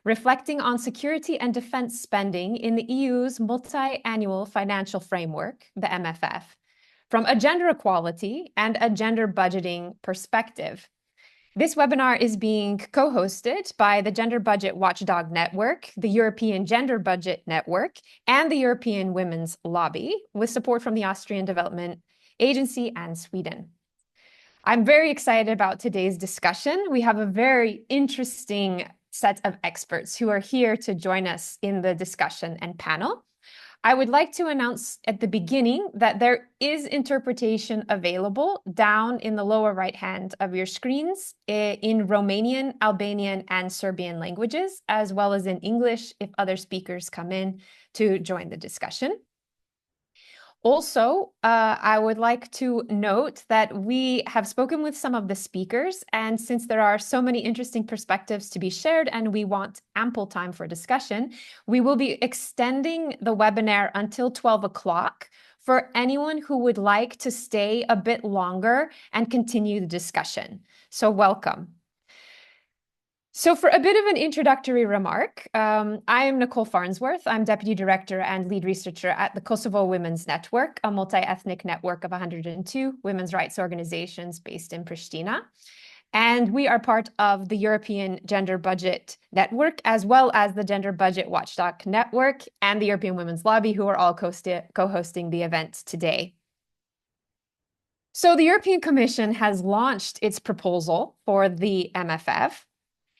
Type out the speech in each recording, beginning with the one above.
reflecting on security and defense spending in the EU's Multiannual Financial Framework, the MFF, from a gender equality and a gender budgeting perspective. This webinar is being co-hosted by the Gender Budget Watchdog Network, the European Gender Budget Network, and the European Women's Lobby, with support from the Austrian Development Agency and Sweden. I'm very excited about today's discussion. We have a very interesting set of experts who are here to join us in the discussion and panel. I would like to announce at the beginning that there is interpretation available down in the lower right hand of your screens in Romanian, Albanian, and Serbian languages, as well as in English if other speakers come in to join the discussion. Also, I would like to note that we have spoken with some of the speakers, and since there are so many interesting perspectives to be shared and we want ample time for discussion, we will be extending the webinar until 12 o'clock for anyone who would like to stay a bit longer and continue the discussion. So welcome. So for a bit of an introductory remark, I am Nicole Farnsworth. I'm Deputy Director and Lead Researcher at the Kosovo Women's Network, a multi-ethnic network of 102 women's rights organizations based in Pristina. And we are part of the European Gender Budget Network, as well as the Gender Budget Watchdog Network and the European Women's Lobby, who are all co-hosting the event today. So the European Commission has launched its proposal for the MFF.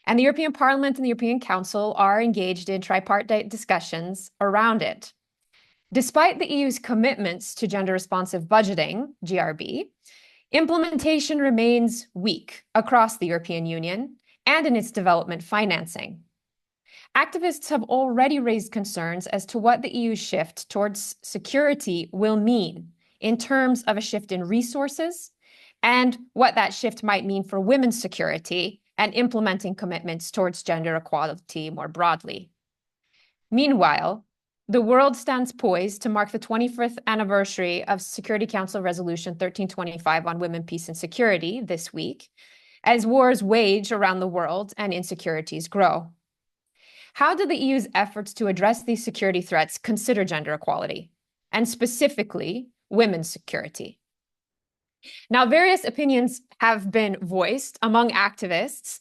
And the European Parliament and the European Council are engaged in tripartite discussions around it. Despite the EU's commitments to gender-responsive budgeting, GRB, implementation remains weak across the European Union and in its development financing. Activists have already raised concerns as to what the EU's shift towards security will mean in terms of a shift in resources and what that shift might mean for women's security and implementing commitments towards gender equality more broadly. Meanwhile, the world stands poised to mark the 25th anniversary of Security Council Resolution 1325 on women, peace, and security this week, as wars wage around the world and insecurities grow. How do the EU's efforts to address these security threats consider gender equality, and specifically women's security? Now, various opinions have been voiced among activists.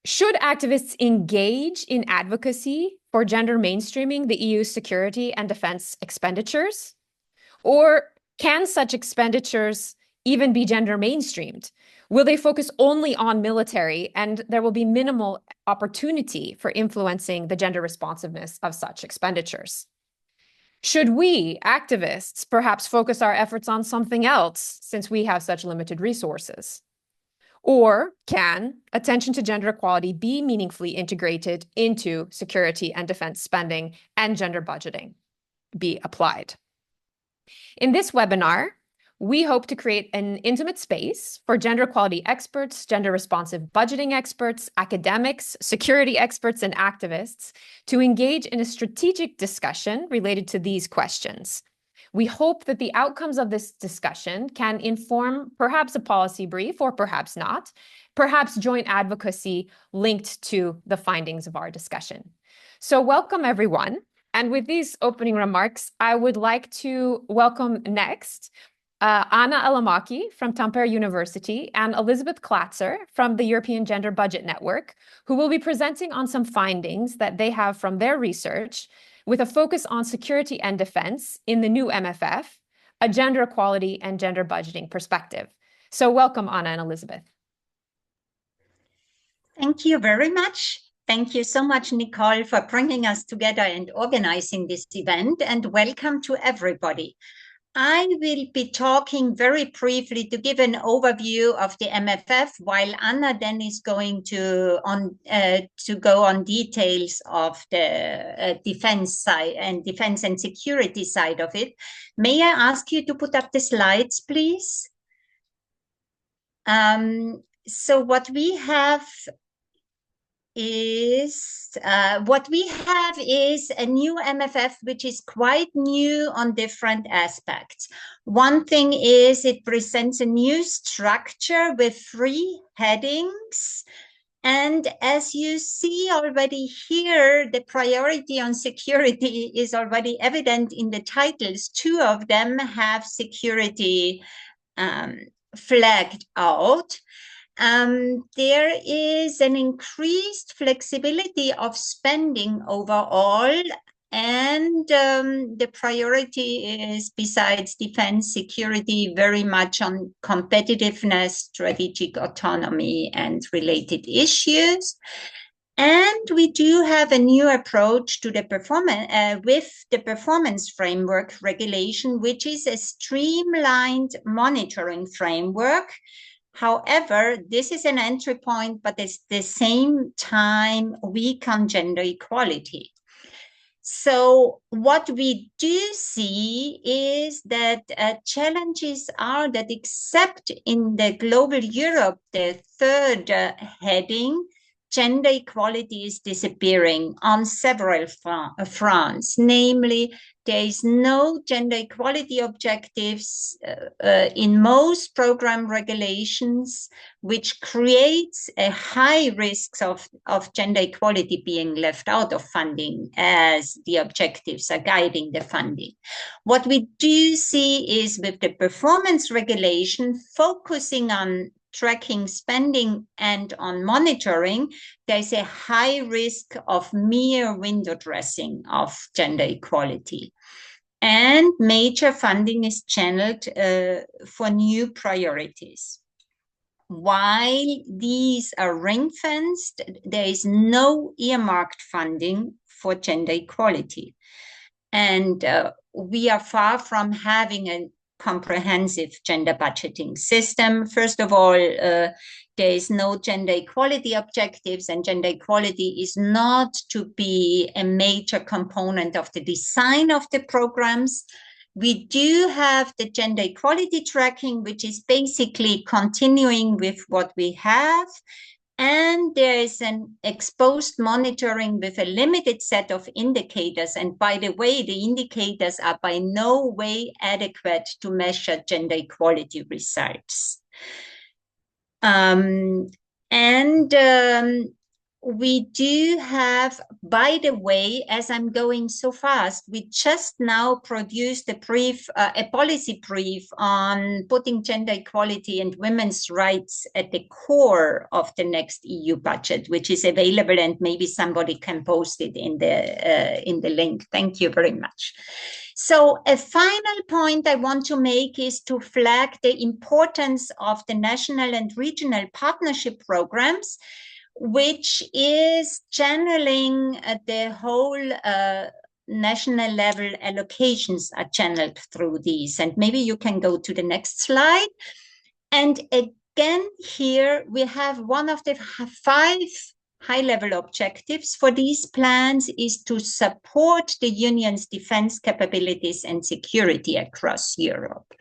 Should activists engage in advocacy for gender mainstreaming the EU's security and defense expenditures? Or can such expenditures even be gender mainstreamed? Will they focus only on military and there will be minimal opportunity for influencing the gender responsiveness of such expenditures? Should we, activists, perhaps focus our efforts on something else since we have such limited resources? Or can attention to gender equality be meaningfully integrated into security and defense spending and gender budgeting be applied? In this webinar, we hope to create an intimate space for gender equality experts, gender responsive budgeting experts, academics, security experts, and activists to engage in a strategic discussion related to these questions. We hope that the outcomes of this discussion can inform perhaps a policy brief or perhaps not, perhaps joint advocacy linked to the findings of our discussion. So welcome everyone. And with these opening remarks, I would like to welcome next Anna Alamaki from Tampere University and Elizabeth Klatzer from the European Gender Budget Network, who will be presenting on some findings that they have from their research with a focus on security and defense in the new MFF, a gender equality and gender budgeting perspective. So welcome, Anna and Elizabeth. Thank you very much. Thank you so much, Nicole, for bringing us together and organizing this event, and welcome to everybody. I will be talking very briefly to give an overview of the MFF, while Anna then is going to go on details of the defense side and defense and security side of it. May I ask you to put up the slides, please? So what we have is a new MFF, which is quite new on different aspects. One thing is it presents a new structure with 3 headings And as you see already here, the priority on security is already evident in the titles. Two of them have security flagged out. There is an increased flexibility of spending overall, and the priority is, besides defense security, very much on competitiveness, strategic autonomy, and related issues. And we do have a new approach to the performance with the performance framework regulation, which is a streamlined monitoring framework. However, this is an entry point, but at the same time weak on gender equality. So what we do see is that challenges are that, except in the global Europe, the third heading, gender equality is disappearing on several fronts. Namely, there is no gender equality objectives in most program regulations, which creates a high risk of gender equality being left out of funding as the objectives are guiding the funding. What we do see is, with the performance regulation focusing on tracking spending and on monitoring, there's a high risk of mere window dressing of gender equality. And major funding is channeled for new priorities. While these are ring-fenced, there is no earmarked funding for gender equality. And we are far from having a comprehensive gender budgeting system. First of all, there is no gender equality objectives, and gender equality is not to be a major component of the design of the programs. We do have the gender equality tracking, which is basically continuing with what we have. And there is an exposed monitoring with a limited set of indicators. And by the way, the indicators are by no way adequate to measure gender equality results. We do have, by the way, as I'm going so fast, we just now produced a policy brief on putting gender equality and women's rights at the core of the next EU budget, which is available, and maybe somebody can post it in the link. Thank you very much. So a final point I want to make is to flag the importance of the national and regional partnership programs, which is channeling the whole national level allocations are channeled through these. And maybe you can go to the next slide. And again, here we have one of the 5 high-level objectives for these plans is to support the Union's defense capabilities and security across Europe.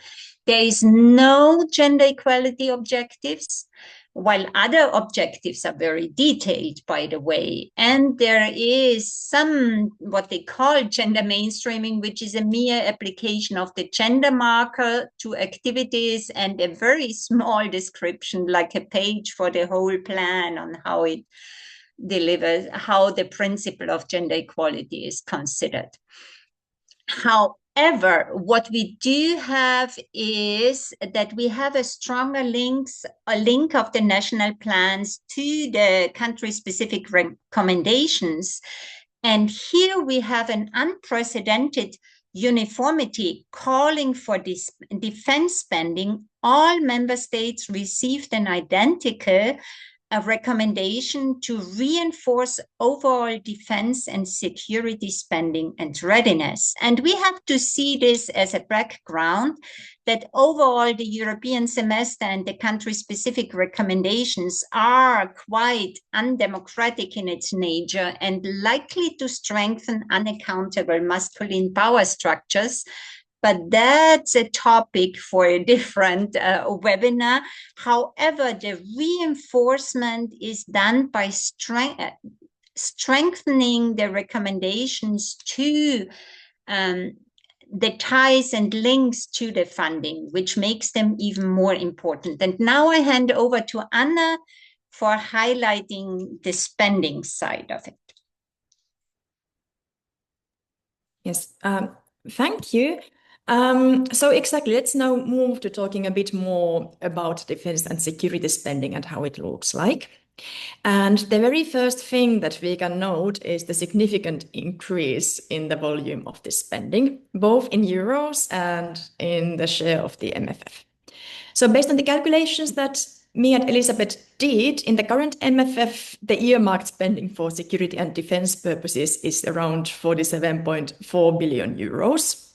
There is no gender equality objectives, while other objectives are very detailed, by the way. And there is some, what they call gender mainstreaming, which is a mere application of the gender marker to activities, and a very small description, like a page for the whole plan, on how it delivers, how the principle of gender equality is considered. However, what we do have is that we have a stronger link of the national plans to the country-specific recommendations. And here we have an unprecedented uniformity calling for this defense spending. All member states received an identical recommendation to reinforce overall defense and security spending and readiness. And we have to see this as a background that overall the European semester and the country-specific recommendations are quite undemocratic in its nature and likely to strengthen unaccountable masculine power structures. But that's a topic for a different webinar. However, the reinforcement is done by strengthening the recommendations to the ties and links to the funding, which makes them even more important. And now I hand over to Anna for highlighting the spending side of it. Yes, thank you. So exactly, let's now move to talking a bit more about defense and security spending and how it looks like. And the very first thing that we can note is the significant increase in the volume of this spending, both in euros and in the share of the MFF. So based on the calculations that me and Elizabeth did, in the current MFF, the earmarked spending for security and defense purposes is around 47.4 billion euros.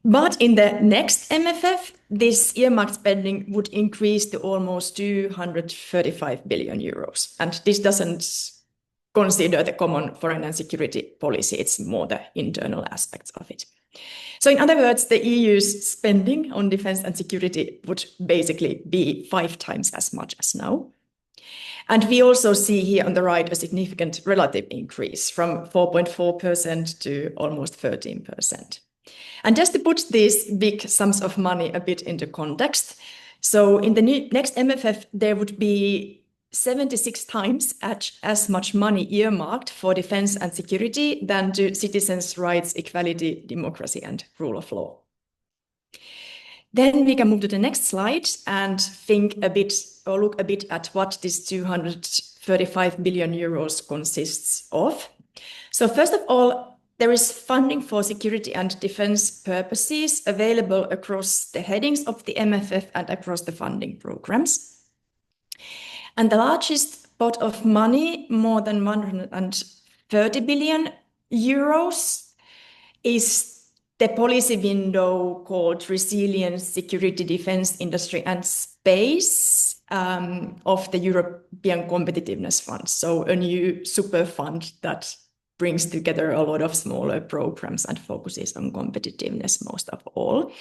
But in the next MFF, this earmarked spending would increase to almost 235 billion euros. And this doesn't consider the common foreign and security policy, it's more the internal aspects of it. So in other words, the EU's spending on defense and security would basically be 5 times as much as now. And we also see here on the right a significant relative increase from 4.4% to almost 13%. And just to put these big sums of money a bit into context, so in the next MFF, there would be 76 times as much money earmarked for defense and security than to citizens' rights, equality, democracy, and rule of law. Then we can move to the next slide and think a bit or look a bit at what this 235 billion euros consists of. So first of all, there is funding for security and defense purposes available across the headings of the MFF and across the funding programs. And the largest pot of money, more than 130 billion euros, is the policy window called Resilience, Security, Defense, Industry and Space of the European Competitiveness Fund. So a new super fund that brings together a lot of smaller programs and focuses on competitiveness most of all.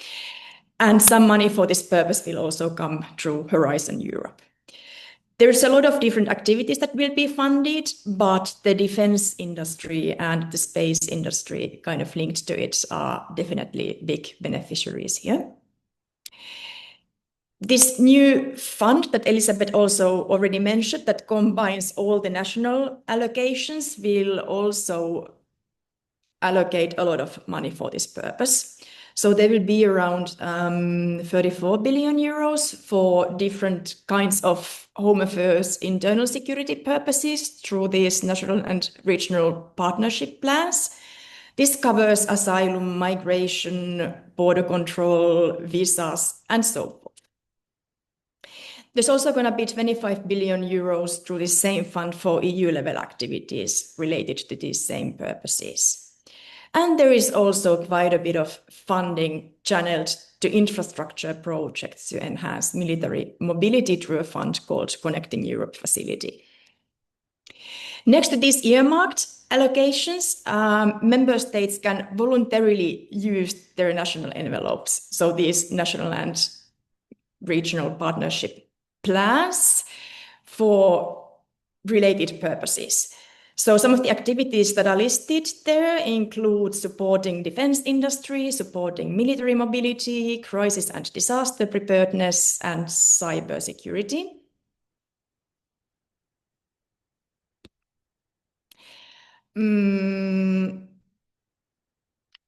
And some money for this purpose will also come through Horizon Europe. There's a lot of different activities that will be funded, but the defense industry and the space industry kind of linked to it are definitely big beneficiaries here. This new fund that Elizabeth also already mentioned that combines all the national allocations will also allocate a lot of money for this purpose. So there will be around 34 billion euros for different kinds of home affairs, internal security purposes through these national and regional partnership plans. This covers asylum, migration, border control, visas, and so forth. There's also going to be 25 billion euros through the same fund for EU-level activities related to these same purposes. And there is also quite a bit of funding channeled to infrastructure projects to enhance military mobility through a fund called Connecting Europe Facility. Next to these earmarked allocations, member states can voluntarily use their national envelopes. So these national and regional partnership plans for related purposes. So some of the activities that are listed there include supporting defense industry, supporting military mobility, crisis and disaster preparedness, and cybersecurity.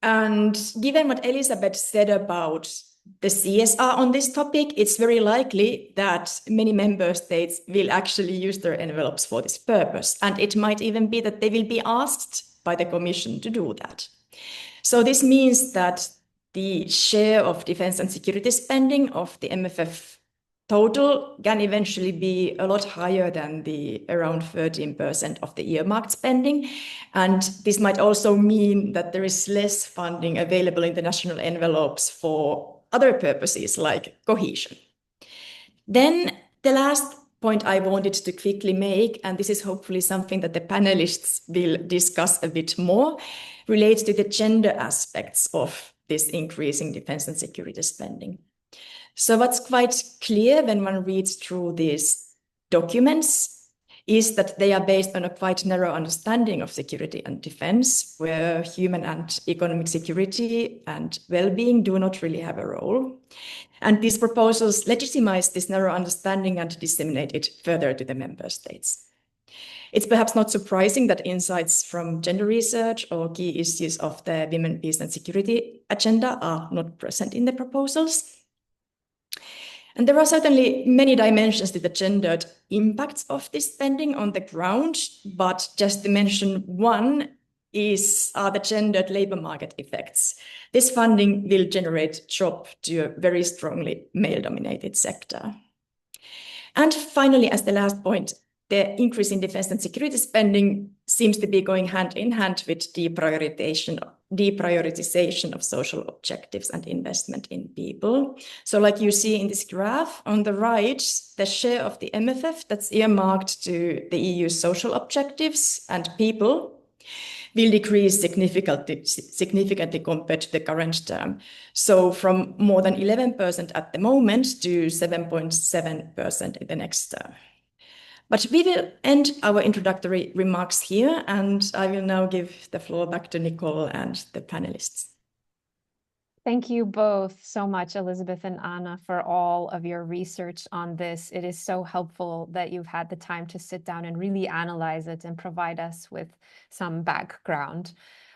And given what Elizabeth said about the CSR on this topic, it's very likely that many member states will actually use their envelopes for this purpose. And it might even be that they will be asked by the Commission to do that. So this means that the share of defense and security spending of the MFF total can eventually be a lot higher than the around 13% of the earmarked spending. And this might also mean that there is less funding available in the national envelopes for other purposes like cohesion. Then the last point I wanted to quickly make, and this is hopefully something that the panelists will discuss a bit more, relates to the gender aspects of this increasing defense and security spending. So what's quite clear when one reads through these documents is that they are based on a quite narrow understanding of security and defense, where human and economic security and well-being do not really have a role. And these proposals legitimize this narrow understanding and disseminate it further to the member states. It's perhaps not surprising that insights from gender research or key issues of the women, peace and security agenda are not present in the proposals. And there are certainly many dimensions to the gendered impacts of this spending on the ground, but just to mention one are the gendered labor market effects. This funding will generate jobs to a very strongly male-dominated sector. And finally, as the last point, the increase in defense and security spending seems to be going hand in hand with deprioritization of social objectives and investment in people. So like you see in this graph on the right, the share of the MFF that's earmarked to the EU's social objectives and people will decrease significantly compared to the current term. So from more than 11% at the moment to 7.7% in the next term. But we will end our introductory remarks here, and I will now give the floor back to Nicole and the panelists. Thank you both so much, Elizabeth and Anna, for all of your research on this. It is so helpful that you've had the time to sit down and really analyze it and provide us with some background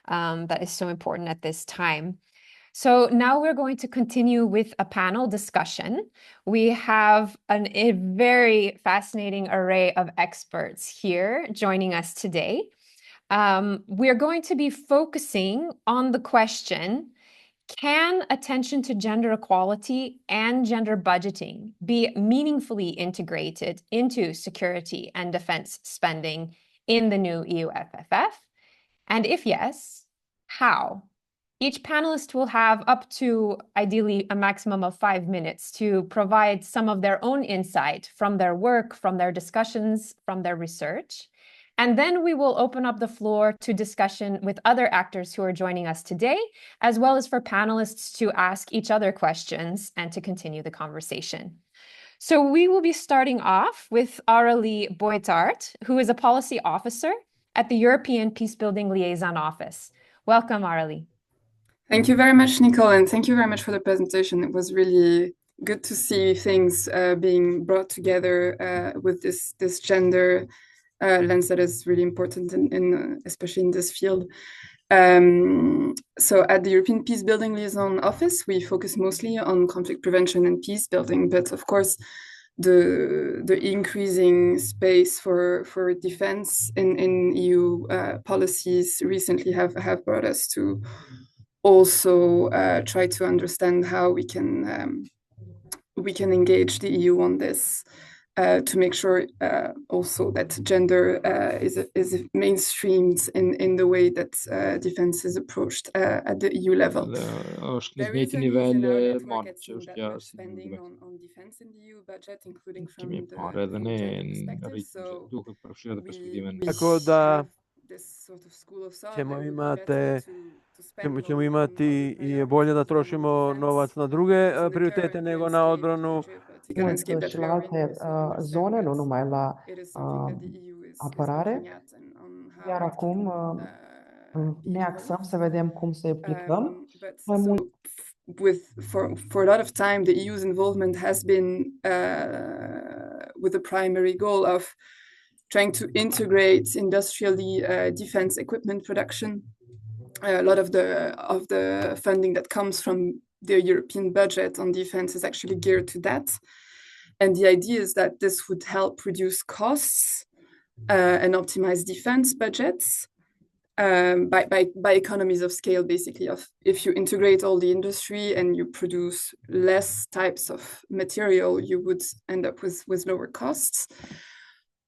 that is so important at this time. So now we're going to continue with a panel discussion. We have a very fascinating array of experts here joining us today. We're going to be focusing on the question, can attention to gender equality and gender budgeting be meaningfully integrated into security and defense spending in the new EU MFF? And if yes, how? Each panelist will have up to, ideally, a maximum of 5 minutes to provide some of their own insight from their work, from their discussions, from their research. And then we will open up the floor to discussion with other actors who are joining us today, as well as for panelists to ask each other questions and to continue the conversation. So we will be starting off with Aurélie Boitart, who is a policy officer at the European Peacebuilding Liaison Office. Welcome, Aurélie. Thank you very much, Nicole, and thank you very much for the presentation. It was really good to see things being brought together with this gender lens that is really important, especially in this field. So at the European Peacebuilding Liaison Office, we focus mostly on conflict prevention and peace building, but of course, the increasing space for defense in EU policies recently have brought us to also try to understand how we can engage the EU on this to make sure also that gender is mainstreamed in the way that defense is approached at the EU level. There is a need in our network at SIM that spending on defense in the EU budget, including from the perspective. So we have this sort of school of thought that would be better to spend ćemo imati i bolje da trošimo novac na druge prioritete nego na odbranu. Zone nu numai la apărare, iar acum ne axăm să vedem cum să implicăm. For a lot of time, the EU's involvement has been with the primary goal of trying to integrate industrially defense equipment production. A lot of the funding that comes from the European budget on defense is actually geared to that. And the idea is that this would help reduce costs and optimize defense budgets by economies of scale, basically. If you integrate all the industry and you produce less types of material, you would end up with lower costs.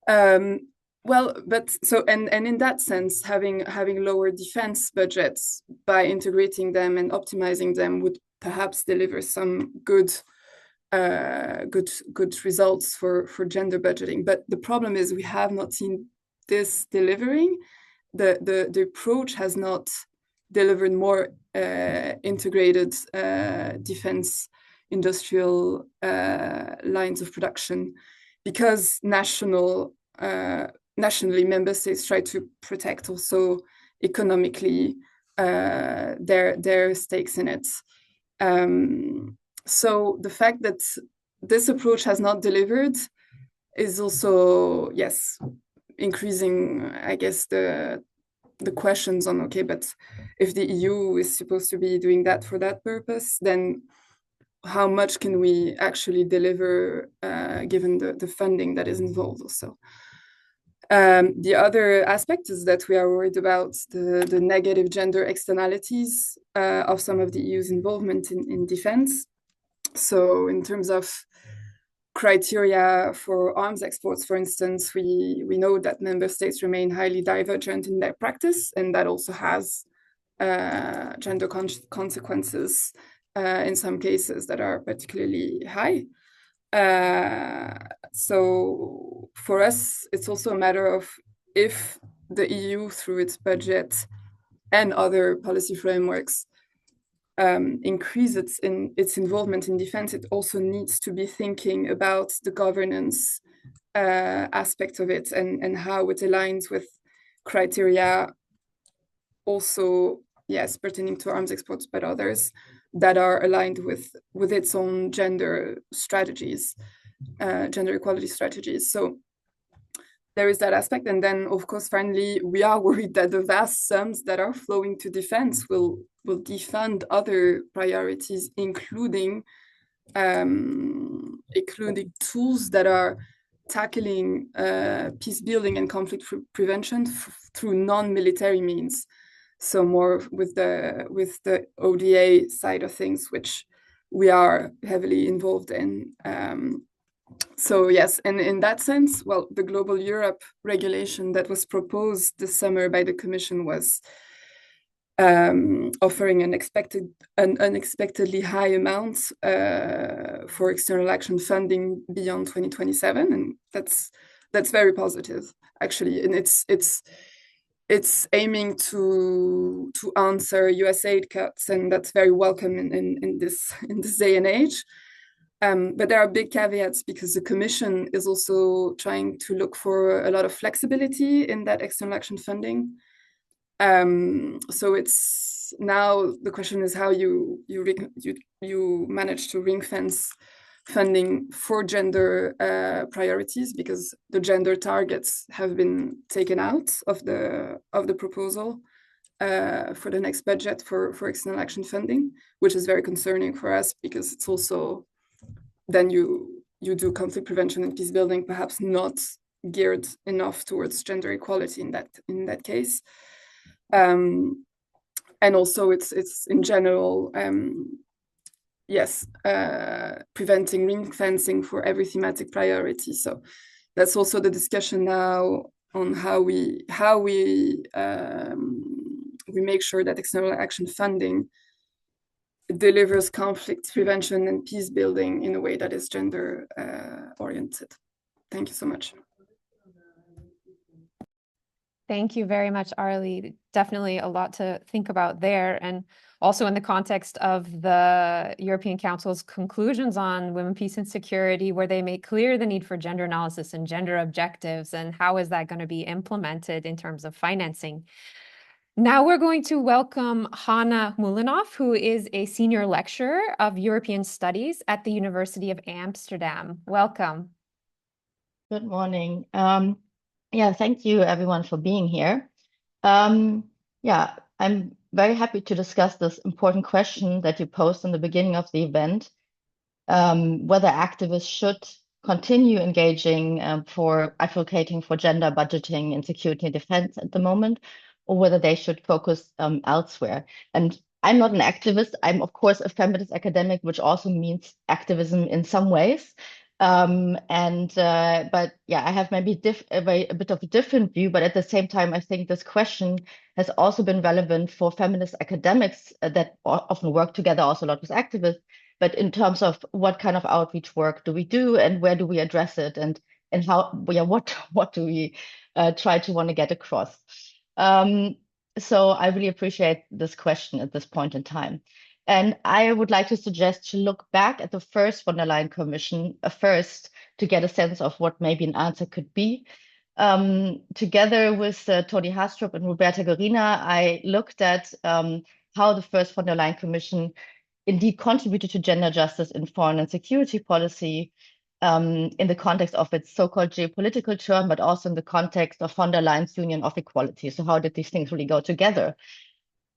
And in that sense, having lower defense budgets by integrating them and optimizing them would perhaps deliver some good results for gender budgeting. But the problem is we have not seen this delivering. The approach has not delivered more integrated defense industrial lines of production, because nationally member states try to protect also economically their stakes in it. So the fact that this approach has not delivered is also, yes, increasing, I guess, the questions on, okay, but if the EU is supposed to be doing that for that purpose, then how much can we actually deliver given the funding that is involved also? The other aspect is that we are worried about the negative gender externalities of some of the EU's involvement in defense. So in terms of criteria for arms exports, for instance, we know that member states remain highly divergent in their practice, and that also has gender consequences in some cases that are particularly high. So for us, it's also a matter of if the EU, through its budget and other policy frameworks, increase its involvement in defense, it also needs to be thinking about the governance aspect of it and how it aligns with criteria also, yes, pertaining to arms exports, but others that are aligned with its own gender strategies, gender equality strategies. So there is that aspect. And then, of course, finally, we are worried that the vast sums that are flowing to defense will defund other priorities, including tools that are tackling peace building and conflict prevention through non-military means. So more with the ODA side of things, which we are heavily involved in. So yes, and in that sense, well, the Global Europe regulation that was proposed this summer by the Commission was offering an unexpectedly high amount for external action funding beyond 2027, and that's very positive, actually, and it's aiming to answer US aid cuts, and that's very welcome in this day and age. But there are big caveats because the Commission is also trying to look for a lot of flexibility in that external action funding. So it's now the question is how you manage to ring fence funding for gender priorities, because the gender targets have been taken out of the proposal for the next budget for external action funding, which is very concerning for us because it's also then you do conflict prevention and peace building, perhaps not geared enough towards gender equality in that case. And also it's in general, yes, preventing ring fencing for every thematic priority. So that's also the discussion now on how we make sure that external action funding delivers conflict prevention and peace building in a way that is gender oriented. Thank you so much. Thank you very much, Arlie. Definitely a lot to think about there. And also in the context of the European Council's conclusions on women, peace, and security, where they make clear the need for gender analysis and gender objectives, and how is that going to be implemented in terms of financing. Now we're going to welcome Hanna Mulinoff, who is a senior lecturer of European Studies at the University of Amsterdam. Welcome. Good morning. Yeah, thank you everyone for being here. Yeah, I'm very happy to discuss this important question that you posed in the beginning of the event, whether activists should continue engaging for advocating for gender budgeting in security and defense at the moment, or whether they should focus elsewhere. And I'm not an activist. I'm, of course, a feminist academic, which also means activism in some ways. But yeah, I have maybe a bit of a different view, but at the same time, I think this question has also been relevant for feminist academics that often work together also a lot with activists, but in terms of what kind of outreach work do we do and where do we address it and how, yeah, what do we try to want to get across? So I really appreciate this question at this point in time. And I would like to suggest to look back at the first von der Leyen Commission first to get a sense of what maybe an answer could be. Together with Tony Hastrup and Roberta Gorina, I looked at how the first von der Leyen Commission indeed contributed to gender justice in foreign and security policy in the context of its so-called geopolitical term, but also in the context of von der Leyen's Union of Equality. So how did these things really go together?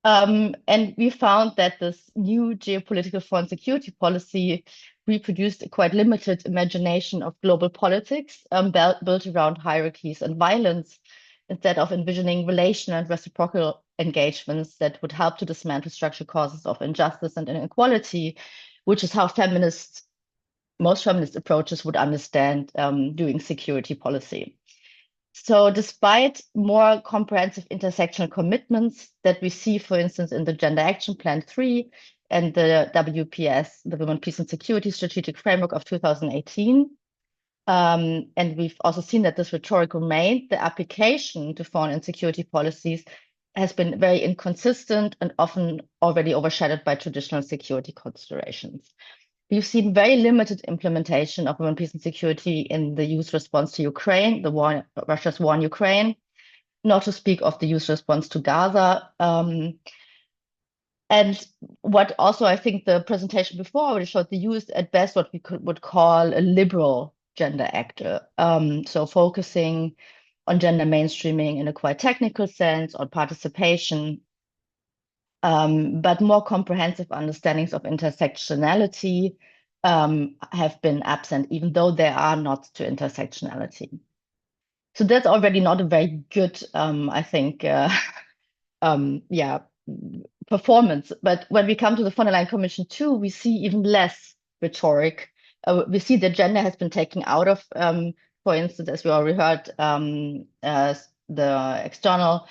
And we found that this new geopolitical foreign security policy reproduced a quite limited imagination of global politics built around hierarchies and violence, instead of envisioning relational and reciprocal engagements that would help to dismantle structural causes of injustice and inequality, which is how most feminist approaches would understand doing security policy. So despite more comprehensive intersectional commitments that we see, for instance, in the Gender Action Plan 3 and the WPS, the Women, Peace and Security Strategic Framework of 2018, and we've also seen that this rhetoric remained, the application to foreign and security policies has been very inconsistent and often already overshadowed by traditional security considerations. We've seen very limited implementation of women, peace, and security in the EU's response to Ukraine, Russia's war in Ukraine, not to speak of the EU's response to Gaza. And what also I think the presentation before already showed, the EU is at best what we would call a liberal gender actor. So focusing on gender mainstreaming in a quite technical sense, on participation, but more comprehensive understandings of intersectionality have been absent, even though there are nods to intersectionality. So that's already not a very good, I think, performance. But when we come to the von der Leyen Commission 2, we see even less rhetoric. We see that gender has been taken out of, for instance, as we already heard, the external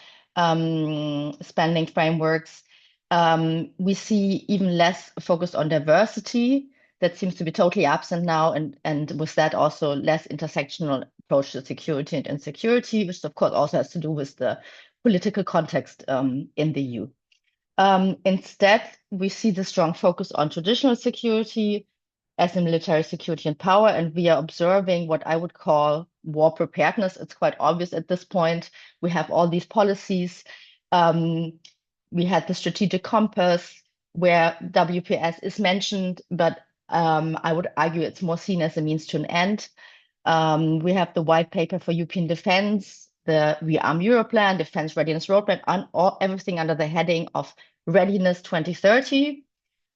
spending frameworks. We see even less focus on diversity. That seems to be totally absent now, and with that also less intersectional approach to security and insecurity, which of course also has to do with the political context in the EU. Instead, we see the strong focus on traditional security as in military security and power, and we are observing what I would call war preparedness. It's quite obvious at this point. We have all these policies. We had the strategic compass where WPS is mentioned, but I would argue it's more seen as a means to an end. We have the white paper for European defense, the Rearm Europe plan, defense readiness roadmap, and everything under the heading of readiness 2030.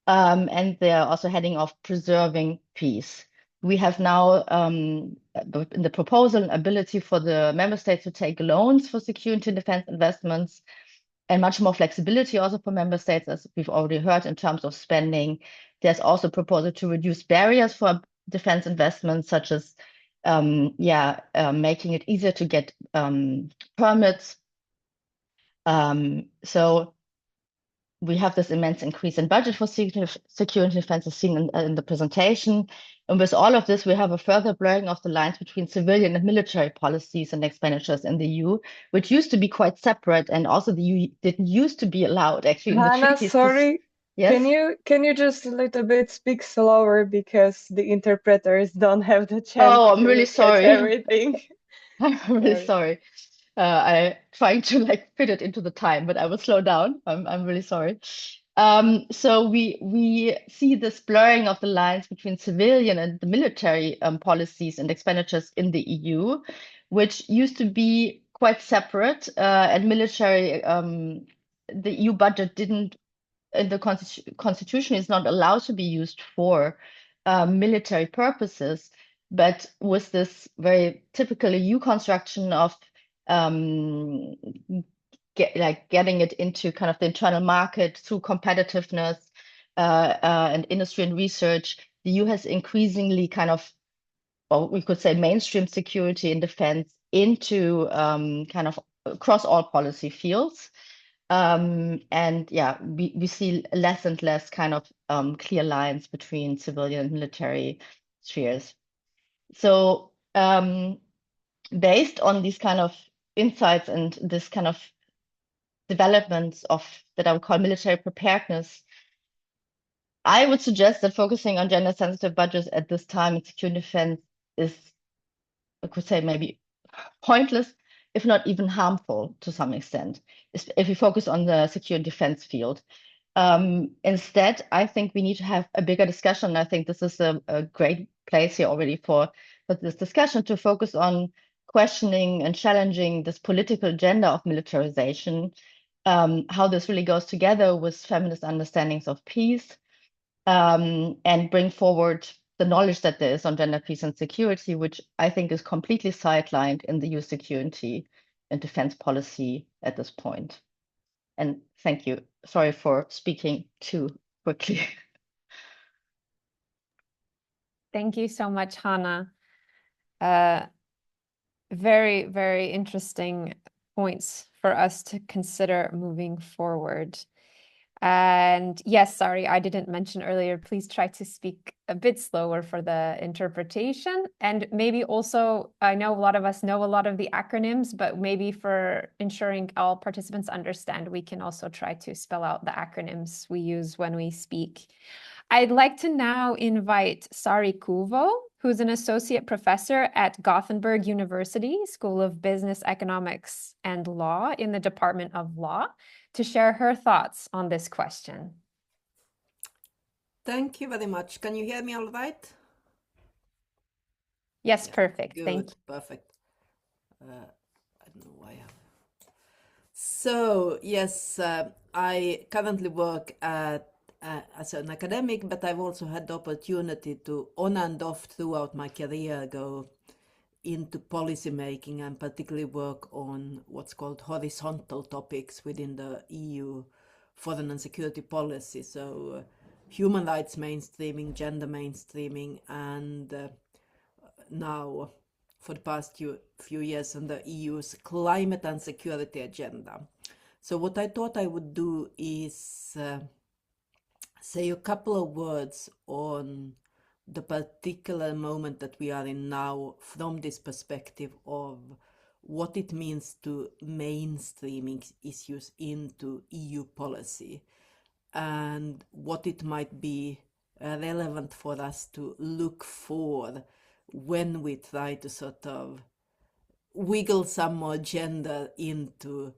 And they're also heading of preserving peace. We have now in the proposal an ability for the member states to take loans for security and defense investments, and much more flexibility also for member states, as we've already heard, in terms of spending. There's also a proposal to reduce barriers for defense investments, such as making it easier to get permits. So we have this immense increase in budget for security and defense as seen in the presentation. And with all of this, we have a further blurring of the lines between civilian and military policies and expenditures in the EU, which used to be quite separate. And also the EU didn't used to be allowed actually in the Hannah, treaties. sorry. Yes? Can you just a little bit speak slower because the interpreters don't have the chance I'm to really catch sorry. everything. I'm really sorry. I'm trying to fit it into the time, but I will slow down. I'm really sorry. So we see this blurring of the lines between civilian and the military policies and expenditures in the EU, which used to be quite separate. And military, the EU budget didn't, in the constitution, is not allowed to be used for military purposes. But with this very typical EU construction of getting it into kind of the internal market through competitiveness and industry and research, the EU has increasingly kind of, well, we could say mainstream security and defense into kind of across all policy fields. And yeah, we see less and less kind of clear lines between civilian and military spheres. So based on these kind of insights and this kind of developments of that I would call military preparedness, I would suggest that focusing on gender sensitive budgets at this time in security and defense is, I could say, maybe pointless, if not even harmful to some extent, if we focus on the security and defense field. Instead, I think we need to have a bigger discussion. I think this is a great place here already for this discussion to focus on questioning and challenging this political agenda of militarization, how this really goes together with feminist understandings of peace, and bring forward the knowledge that there is on gender, peace, and security, which I think is completely sidelined in the EU security and defense policy at this point. And thank you. Sorry for speaking too quickly. Thank you so much, Hannah. Very, very interesting points for us to consider moving forward. And yes, sorry, I didn't mention earlier, please try to speak a bit slower for the interpretation. And maybe also, I know a lot of us know a lot of the acronyms, but maybe for ensuring all participants understand, we can also try to spell out the acronyms we use when we speak. I'd like to now invite Sari Kuvo, who's an associate professor at Gothenburg University School of Business, Economics, and Law in the Department of Law, to share her thoughts on this question. Thank you very much. Can you hear me all right? Yes, Yeah, perfect. good, Thank you. perfect. I don't know why I have. So, yes, I currently work as an academic, but I've also had the opportunity to, on and off throughout my career, go into policy making and particularly work on what's called horizontal topics within the EU foreign and security policy. So human rights mainstreaming, gender mainstreaming, and now for the past few years on the EU's climate and security agenda. So what I thought I would do is say a couple of words on the particular moment that we are in now from this perspective of what it means to mainstreaming issues into EU policy and what it might be relevant for us to look for when we try to sort of wiggle some more gender into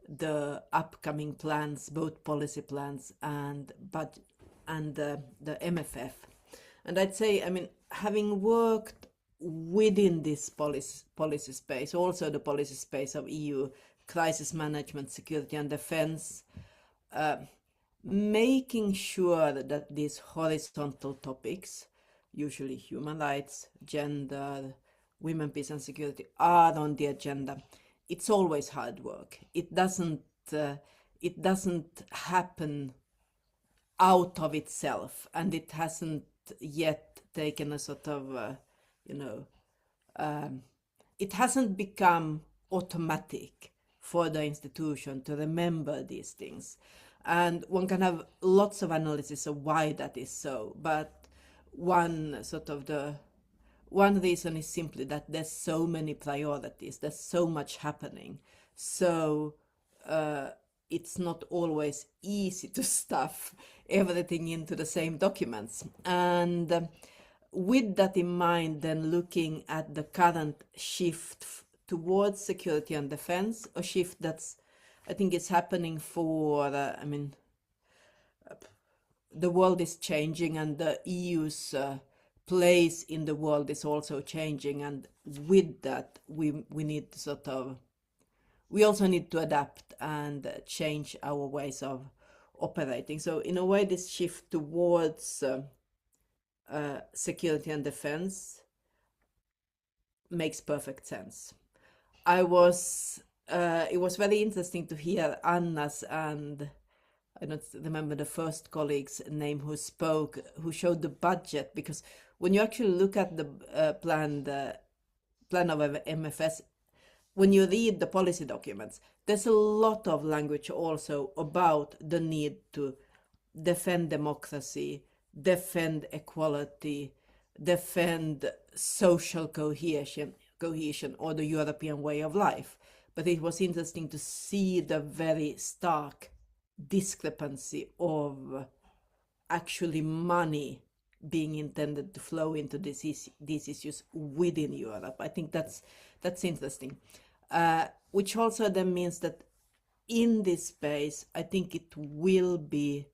the upcoming plans, both policy plans and the MFF. And I'd say, I mean, having worked within this policy space, also the policy space of EU crisis management, security and defense, making sure that these horizontal topics, usually human rights, gender, women, peace and security, are on the agenda. It's always hard work. It doesn't happen out of itself, and it hasn't yet taken a sort of, it hasn't become automatic for the institution to remember these things. And one can have lots of analysis of why that is so, but one reason is simply that there's so many priorities, there's so much happening. So it's not always easy to stuff everything into the same documents. And with that in mind, then looking at the current shift towards security and defense, a shift that's, I think, is happening for, the world is changing and the EU's place in the world is also changing. And with that, we need to we also need to adapt and change our ways of operating. So in a way, this shift towards security and defense makes perfect sense. It was very interesting to hear Anna's, and I don't remember the first colleague's name who spoke, who showed the budget, because when you actually look at the plan of MFS, when you read the policy documents, there's a lot of language also about the need to defend democracy, defend equality, defend social cohesion or the European way of life. But it was interesting to see the very stark discrepancy of actually money being intended to flow into these issues within Europe. I think that's interesting, which also then means that in this space, I think it will be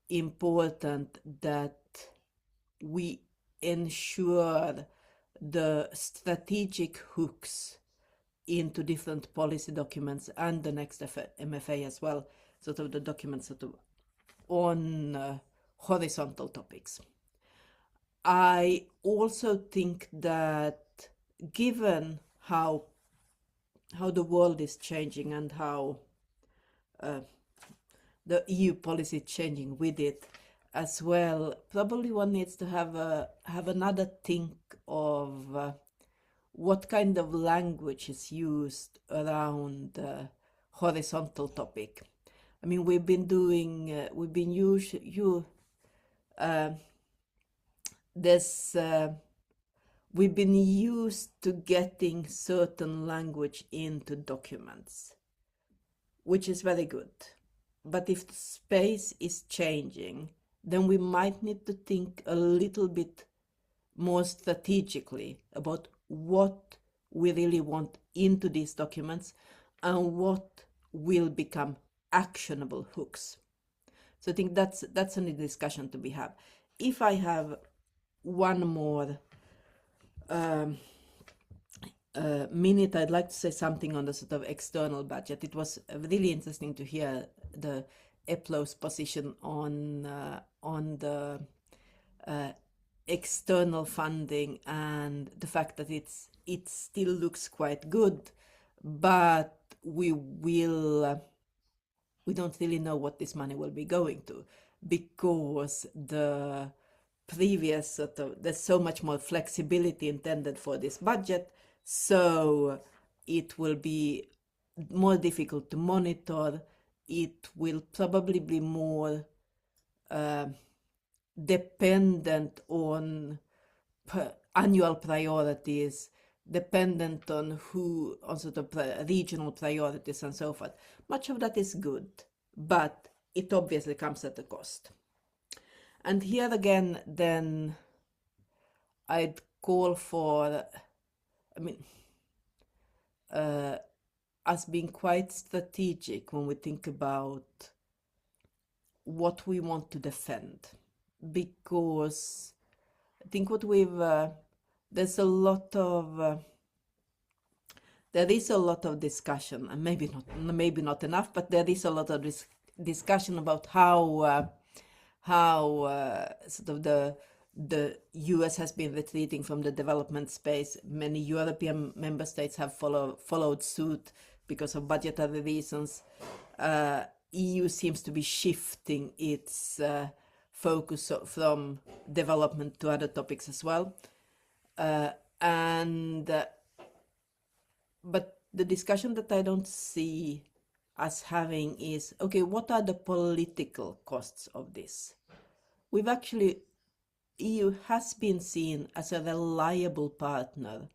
important that we ensure the strategic hooks into different policy documents and the next MFA as well, sort of the documents sort of on horizontal topics. I also think that given how the world is changing and how the EU policy is changing with it as well, probably one needs to have another think of what kind of language is used around horizontal topic. I mean, we've been used to getting certain language into documents, which is very good. But if the space is changing, then we might need to think a little bit more strategically about what we really want into these documents and what will become actionable hooks. So I think that's a discussion to be had. If I have one more minute, I'd like to say something on the sort of external budget. It was really interesting to hear the EPLO's position on the external funding and the fact that it still looks quite good, but we don't really know what this money will be going to, because the previous sort of, there's so much more flexibility intended for this budget, so it will be more difficult to monitor. It will probably be more dependent on annual priorities, dependent on sort of regional priorities and so forth. Much of that is good, but it obviously comes at a cost. And here again, then I'd call for, us being quite strategic when we think about what we want to defend, because I think what there is a lot of discussion, and maybe not enough, but there is a lot of discussion about how sort of the US has been retreating from the development space. Many European member states have followed suit because of budgetary reasons. EU seems to be shifting its focus from development to other topics as well. But the discussion that I don't see us having is, okay, what are the political costs of this? EU has been seen as a reliable partner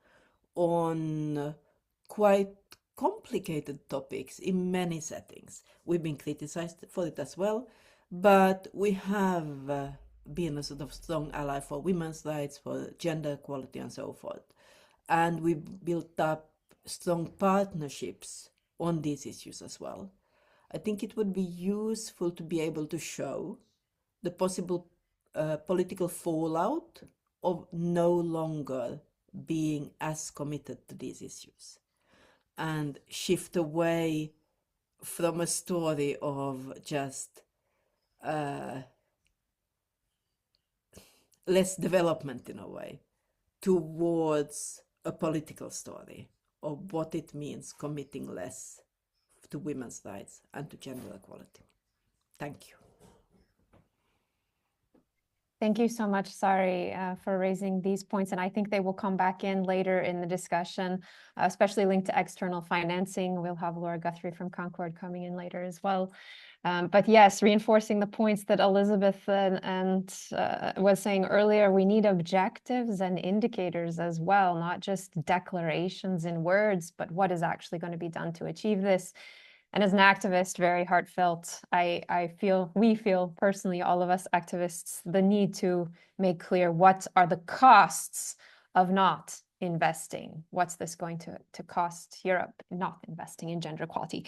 on quite complicated topics in many settings. We've been criticized for it as well, but we have been a sort of strong ally for women's rights, for gender equality and so forth. And we built up strong partnerships on these issues as well. I think it would be useful to be able to show the possible political fallout of no longer being as committed to these issues, and shift away from a story of just less development in a way, towards a political story of what it means committing less to women's rights and to gender equality. Thank you. Thank you so much, Sari, for raising these points. And I think they will come back in later in the discussion, especially linked to external financing. We'll have Laura Guthrie from Concord coming in later as well. But yes, reinforcing the points that Elizabeth was saying earlier, we need objectives and indicators as well, not just declarations in words, but what is actually going to be done to achieve this. And as an activist, very heartfelt, we feel personally, all of us activists, the need to make clear what are the costs of not investing? What's this going to cost Europe not investing in gender equality?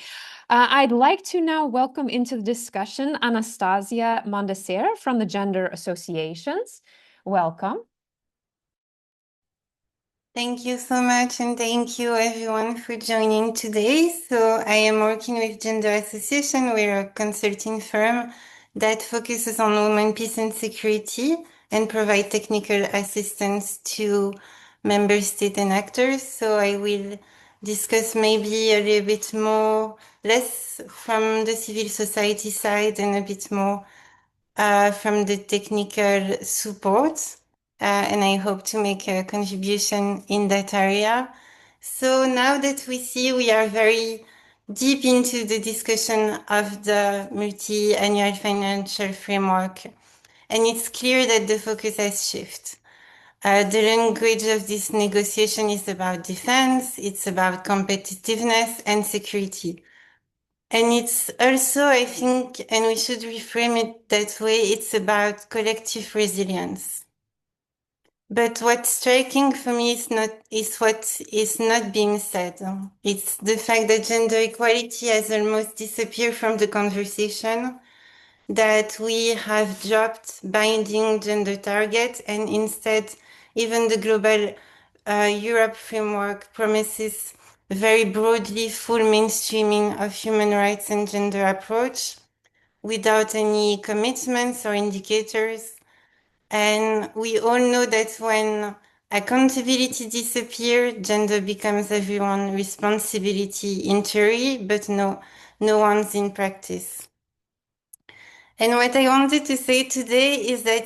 I'd like to now welcome into the discussion Anastasia Mondeser from the Gender Associations. Welcome. Thank you so much, and thank you everyone for joining today. So I am working with Gender Association. We're a consulting firm that focuses on women, peace and security and provide technical assistance to member state and actors. So I will discuss maybe a little bit more, less from the civil society side and a bit more from the technical support. And I hope to make a contribution in that area. So now that we are very deep into the discussion of the multi-annual financial framework, and it's clear that the focus has shifted. The language of this negotiation is about defense, it's about competitiveness and security. And it's also, I think, and we should reframe it that way, it's about collective resilience. But what's striking for me is what is not being said. It's the fact that gender equality has almost disappeared from the conversation, that we have dropped binding gender targets, and instead, even the global Europe framework promises very broadly full mainstreaming of human rights and gender approach without any commitments or indicators. And we all know that when accountability disappears, gender becomes everyone's responsibility in theory, but no one's in practice. And what I wanted to say today is that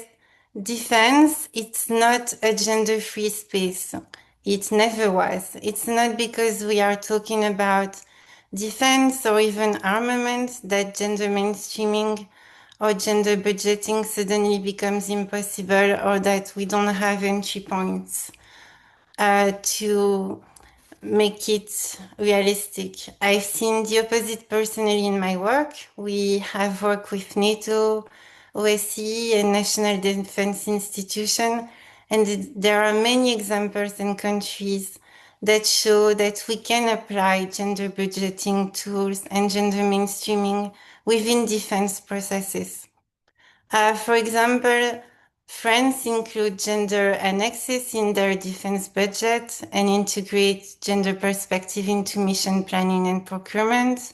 defense, it's not a gender-free space. It never was. It's not because we are talking about defense or even armament that gender mainstreaming or gender budgeting suddenly becomes impossible, or that we don't have entry points to make it realistic. I've seen the opposite personally in my work. We have worked with NATO, OSCE, and National Defense Institution, and there are many examples and countries that show that we can apply gender budgeting tools and gender mainstreaming within defense processes. For example, France include gender annexes in their defense budget and integrate gender perspective into mission planning and procurement.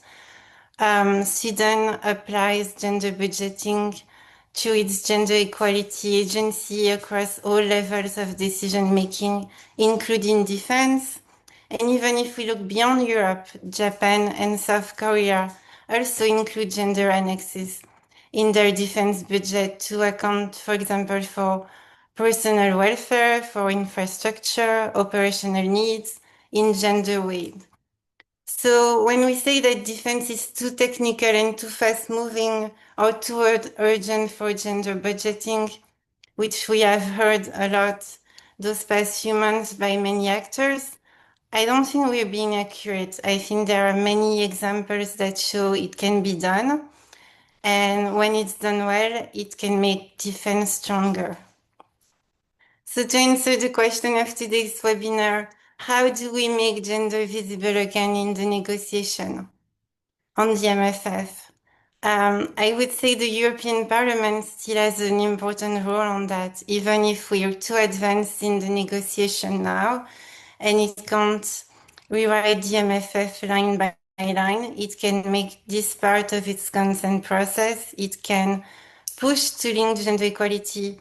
Sweden applies gender budgeting to its gender equality agency across all levels of decision making, including defense. And even if we look beyond Europe, Japan and South Korea also include gender annexes in their defense budget to account, for example, for personal welfare, for infrastructure, operational needs in gender weight. So when we say that defense is too technical and too fast moving or too urgent for gender budgeting, which we have heard a lot those past few months by many actors, I don't think we're being accurate. I think there are many examples that show it can be done. And when it's done well, it can make defense stronger. So to answer the question of today's webinar, how do we make gender visible again in the negotiation on the MFF? I would say the European Parliament still has an important role on that, even if we are too advanced in the negotiation now, and it can't rewrite the MFF line by line. It can make this part of its consent process. It can push to link gender equality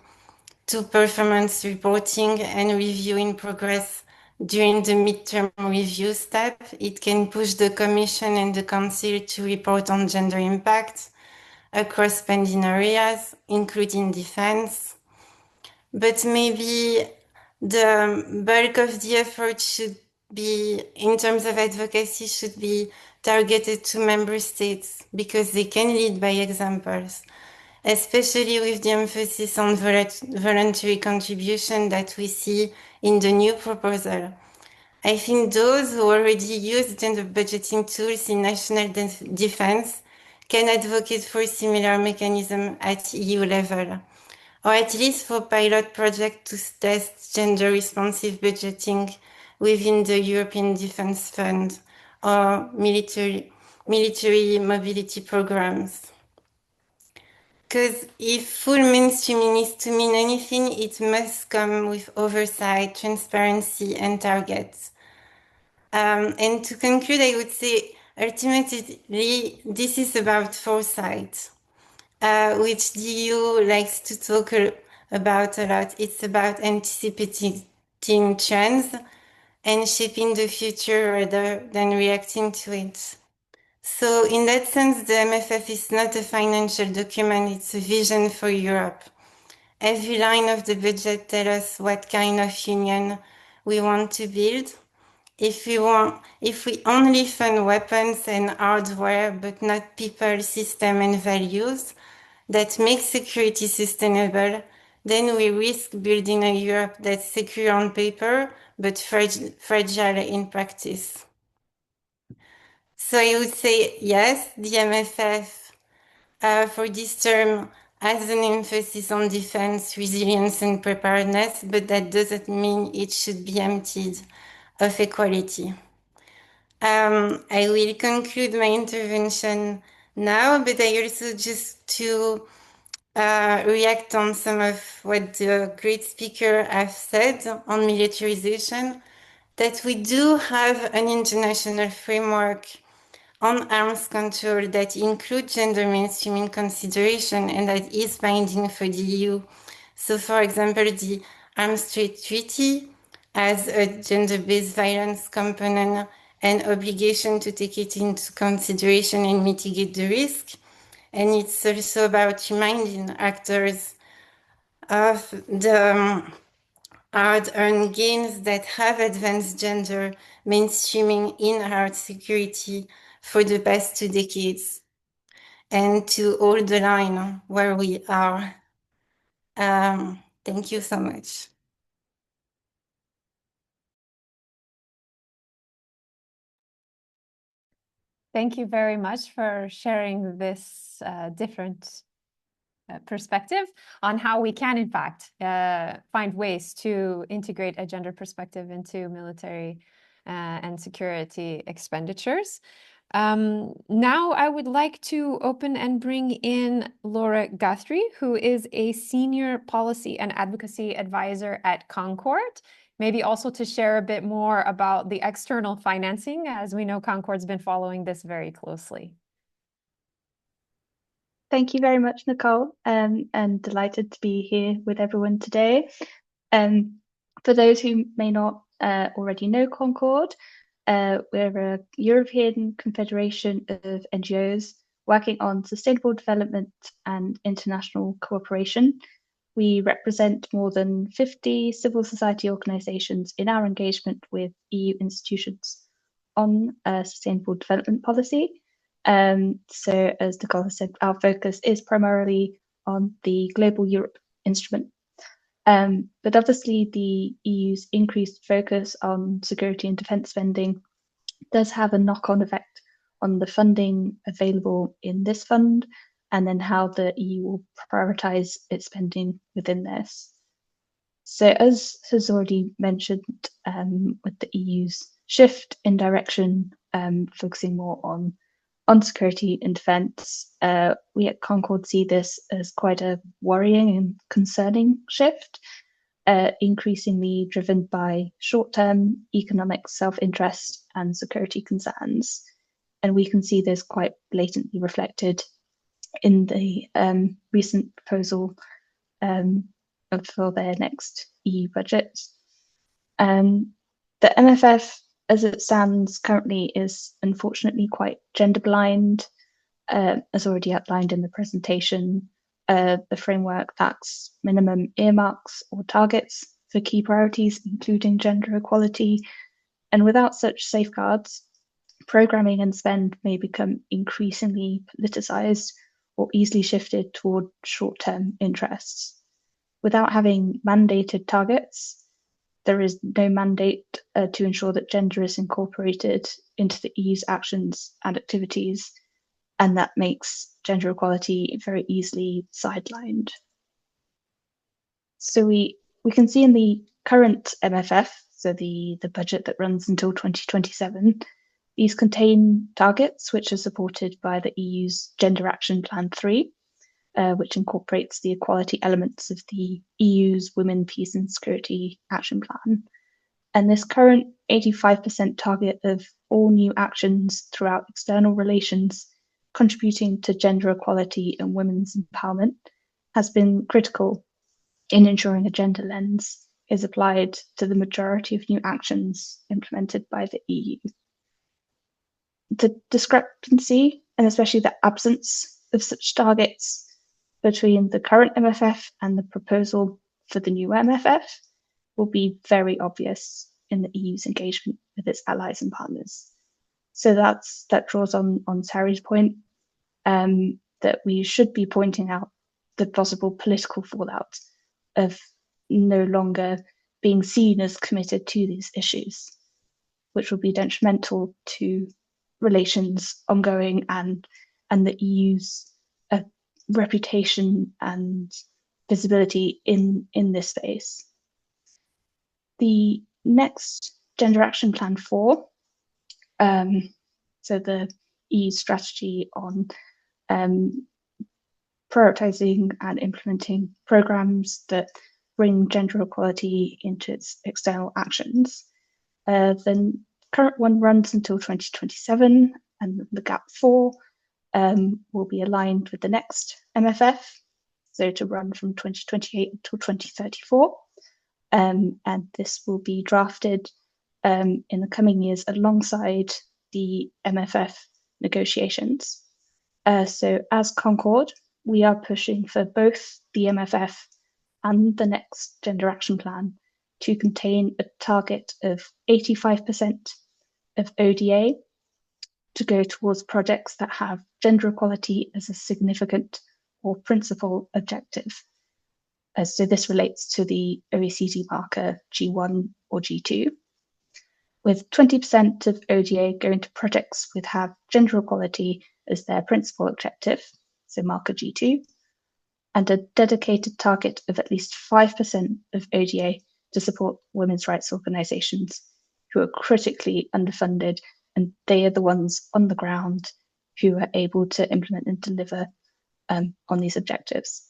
to performance reporting and review in progress during the midterm review step. It can push the Commission and the Council to report on gender impact across spending areas, including defense. But maybe the bulk of the effort should be, in terms of advocacy, should be targeted to member states because they can lead by examples, especially with the emphasis on voluntary contribution that we see in the new proposal. I think those who already use gender budgeting tools in national defense can advocate for similar mechanism at EU level. or at least for pilot project to test gender-responsive budgeting within the European Defence Fund or military mobility programs. Because if full mainstreaming is to mean anything, it must come with oversight, transparency, and targets. And to conclude, I would say ultimately this is about foresight, which the EU likes to talk about a lot. It's about anticipating trends and shaping the future rather than reacting to it. So in that sense, the MFF is not a financial document, it's a vision for Europe. Every line of the budget tells us what kind of union we want to build. If we only fund weapons and hardware, but not people, system, and values that make security sustainable, then we risk building a Europe that's secure on paper, but fragile in practice. So I would say yes, the MFF for this term has an emphasis on defense, resilience, and preparedness, but that doesn't mean it should be emptied of equality. I will conclude my intervention now, but I also just to react on some of what the great speaker have said on militarization, that we do have an international framework on arms control that includes gender mainstreaming consideration and that is binding for the EU. So, for example, the Arms Trade Treaty has a gender-based violence component and obligation to take it into consideration and mitigate the risk. And it's also about reminding actors of the hard-earned gains that have advanced gender mainstreaming in hard security for the past 2 decades, and to hold the line where we are. Thank you so much. Thank you very much for sharing this different perspective on how we can, in fact, find ways to integrate a gender perspective into military and security expenditures. Now I would like to open and bring in Laura Guthrie, who is a senior policy and advocacy advisor at Concord. Maybe also to share a bit more about the external financing, as we know Concord's been following this very closely. Thank you very much, Nicole, and delighted to be here with everyone today. For those who may not already know Concord, we're a European confederation of NGOs working on sustainable development and international cooperation. We represent more than 50 civil society organisations in our engagement with EU institutions on sustainable development policy. So as Nicole has said, our focus is primarily on the Global Europe instrument. But obviously the EU's increased focus on security and defence spending does have a knock-on effect on the funding available in this fund, and then how the EU will prioritise its spending within this. So as has already mentioned, with the EU's shift in direction, focusing more on security and defence, we at Concord see this as quite a worrying and concerning shift, increasingly driven by short-term economic self-interest and security concerns. And we can see this quite blatantly reflected in the recent proposal for their next EU budget. The MFF, as it stands currently, is unfortunately quite gender blind, as already outlined in the presentation. The framework lacks minimum earmarks or targets for key priorities, including gender equality. And without such safeguards, programming and spend may become increasingly politicized or easily shifted toward short-term interests. Without having mandated targets, there is no mandate to ensure that gender is incorporated into the EU's actions and activities, and that makes gender equality very easily sidelined. So we can see in the current MFF, so the budget that runs until 2027, these contain targets which are supported by the EU's Gender Action Plan 3, which incorporates the equality elements of the EU's Women, Peace and Security Action Plan. And this current 85% target of all new actions throughout external relations contributing to gender equality and women's empowerment has been critical in ensuring a gender lens is applied to the majority of new actions implemented by the EU. The discrepancy, and especially the absence of such targets between the current MFF and the proposal for the new MFF will be very obvious in the EU's engagement with its allies and partners. So that draws on Sari's point that we should be pointing out the possible political fallout of no longer being seen as committed to these issues, which will be detrimental to relations ongoing and the EU's reputation and visibility in this space. The next Gender Action Plan 4, so the EU strategy on prioritizing and implementing programs that bring gender equality into its external actions. The current one runs until 2027, and the GAP 4 will be aligned with the next MFF, so to run from 2028 until 2034. And this will be drafted in the coming years alongside the MFF negotiations. So as Concord, we are pushing for both the MFF and the next Gender Action Plan to contain a target of 85% of ODA to go towards projects that have gender equality as a significant or principal objective. So this relates to the OECD marker G1 or G2, with 20% of ODA going to projects which have gender equality as their principal objective, so marker G2, and a dedicated target of at least 5% of ODA to support women's rights organisations who are critically underfunded, and they are the ones on the ground who are able to implement and deliver on these objectives.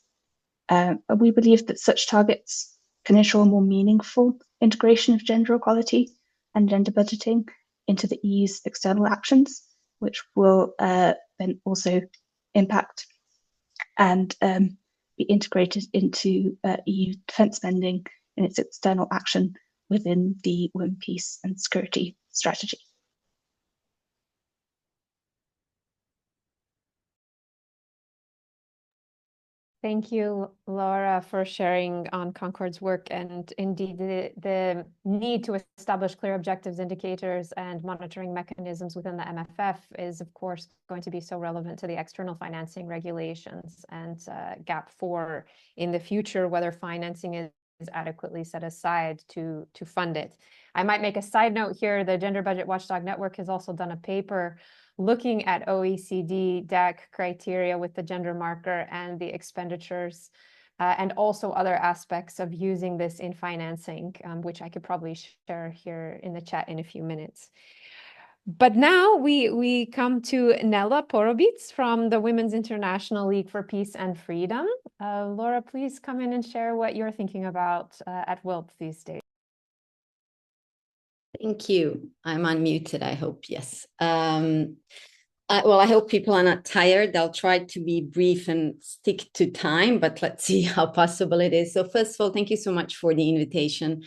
We believe that such targets can ensure more meaningful integration of gender equality and gender budgeting into the EU's external actions, which will then also impact and be integrated into EU defence spending in its external action within the Women, Peace and Security strategy. Thank you, Laura, for sharing on Concord's work, and indeed the need to establish clear objectives, indicators, and monitoring mechanisms within the MFF is, of course, going to be so relevant to the external financing regulations and GAP 4 in the future, whether financing is adequately set aside to fund it. I might make a side note here. The Gender Budget Watchdog Network has also done a paper looking at OECD DAC criteria with the gender marker and the expenditures and also other aspects of using this in financing, which I could probably share here in the chat in a few minutes. But now we come to Nella Porobits from the Women's International League for Peace and Freedom. Laura, please come in and share what you're thinking about at WILP these days. Thank you. I'm unmuted, I hope, yes. Well, I hope people are not tired. I'll try to be brief and stick to time, but let's see how possible it is. So first of all, thank you so much for the invitation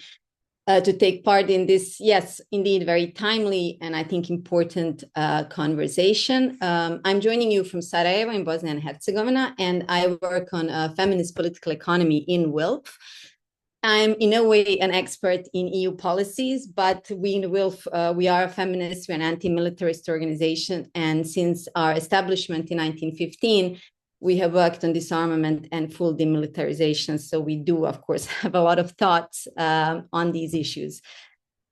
to take part in this, yes, indeed, very timely and I think important conversation. I'm joining you from Sarajevo in Bosnia and Herzegovina, and I work on feminist political economy in WILP. I'm in no way an expert in EU policies, but we in WILF, we are a feminist, we're an anti-militarist organization. And since our establishment in 1915, we have worked on disarmament and full demilitarization. So we do, of course, have a lot of thoughts on these issues.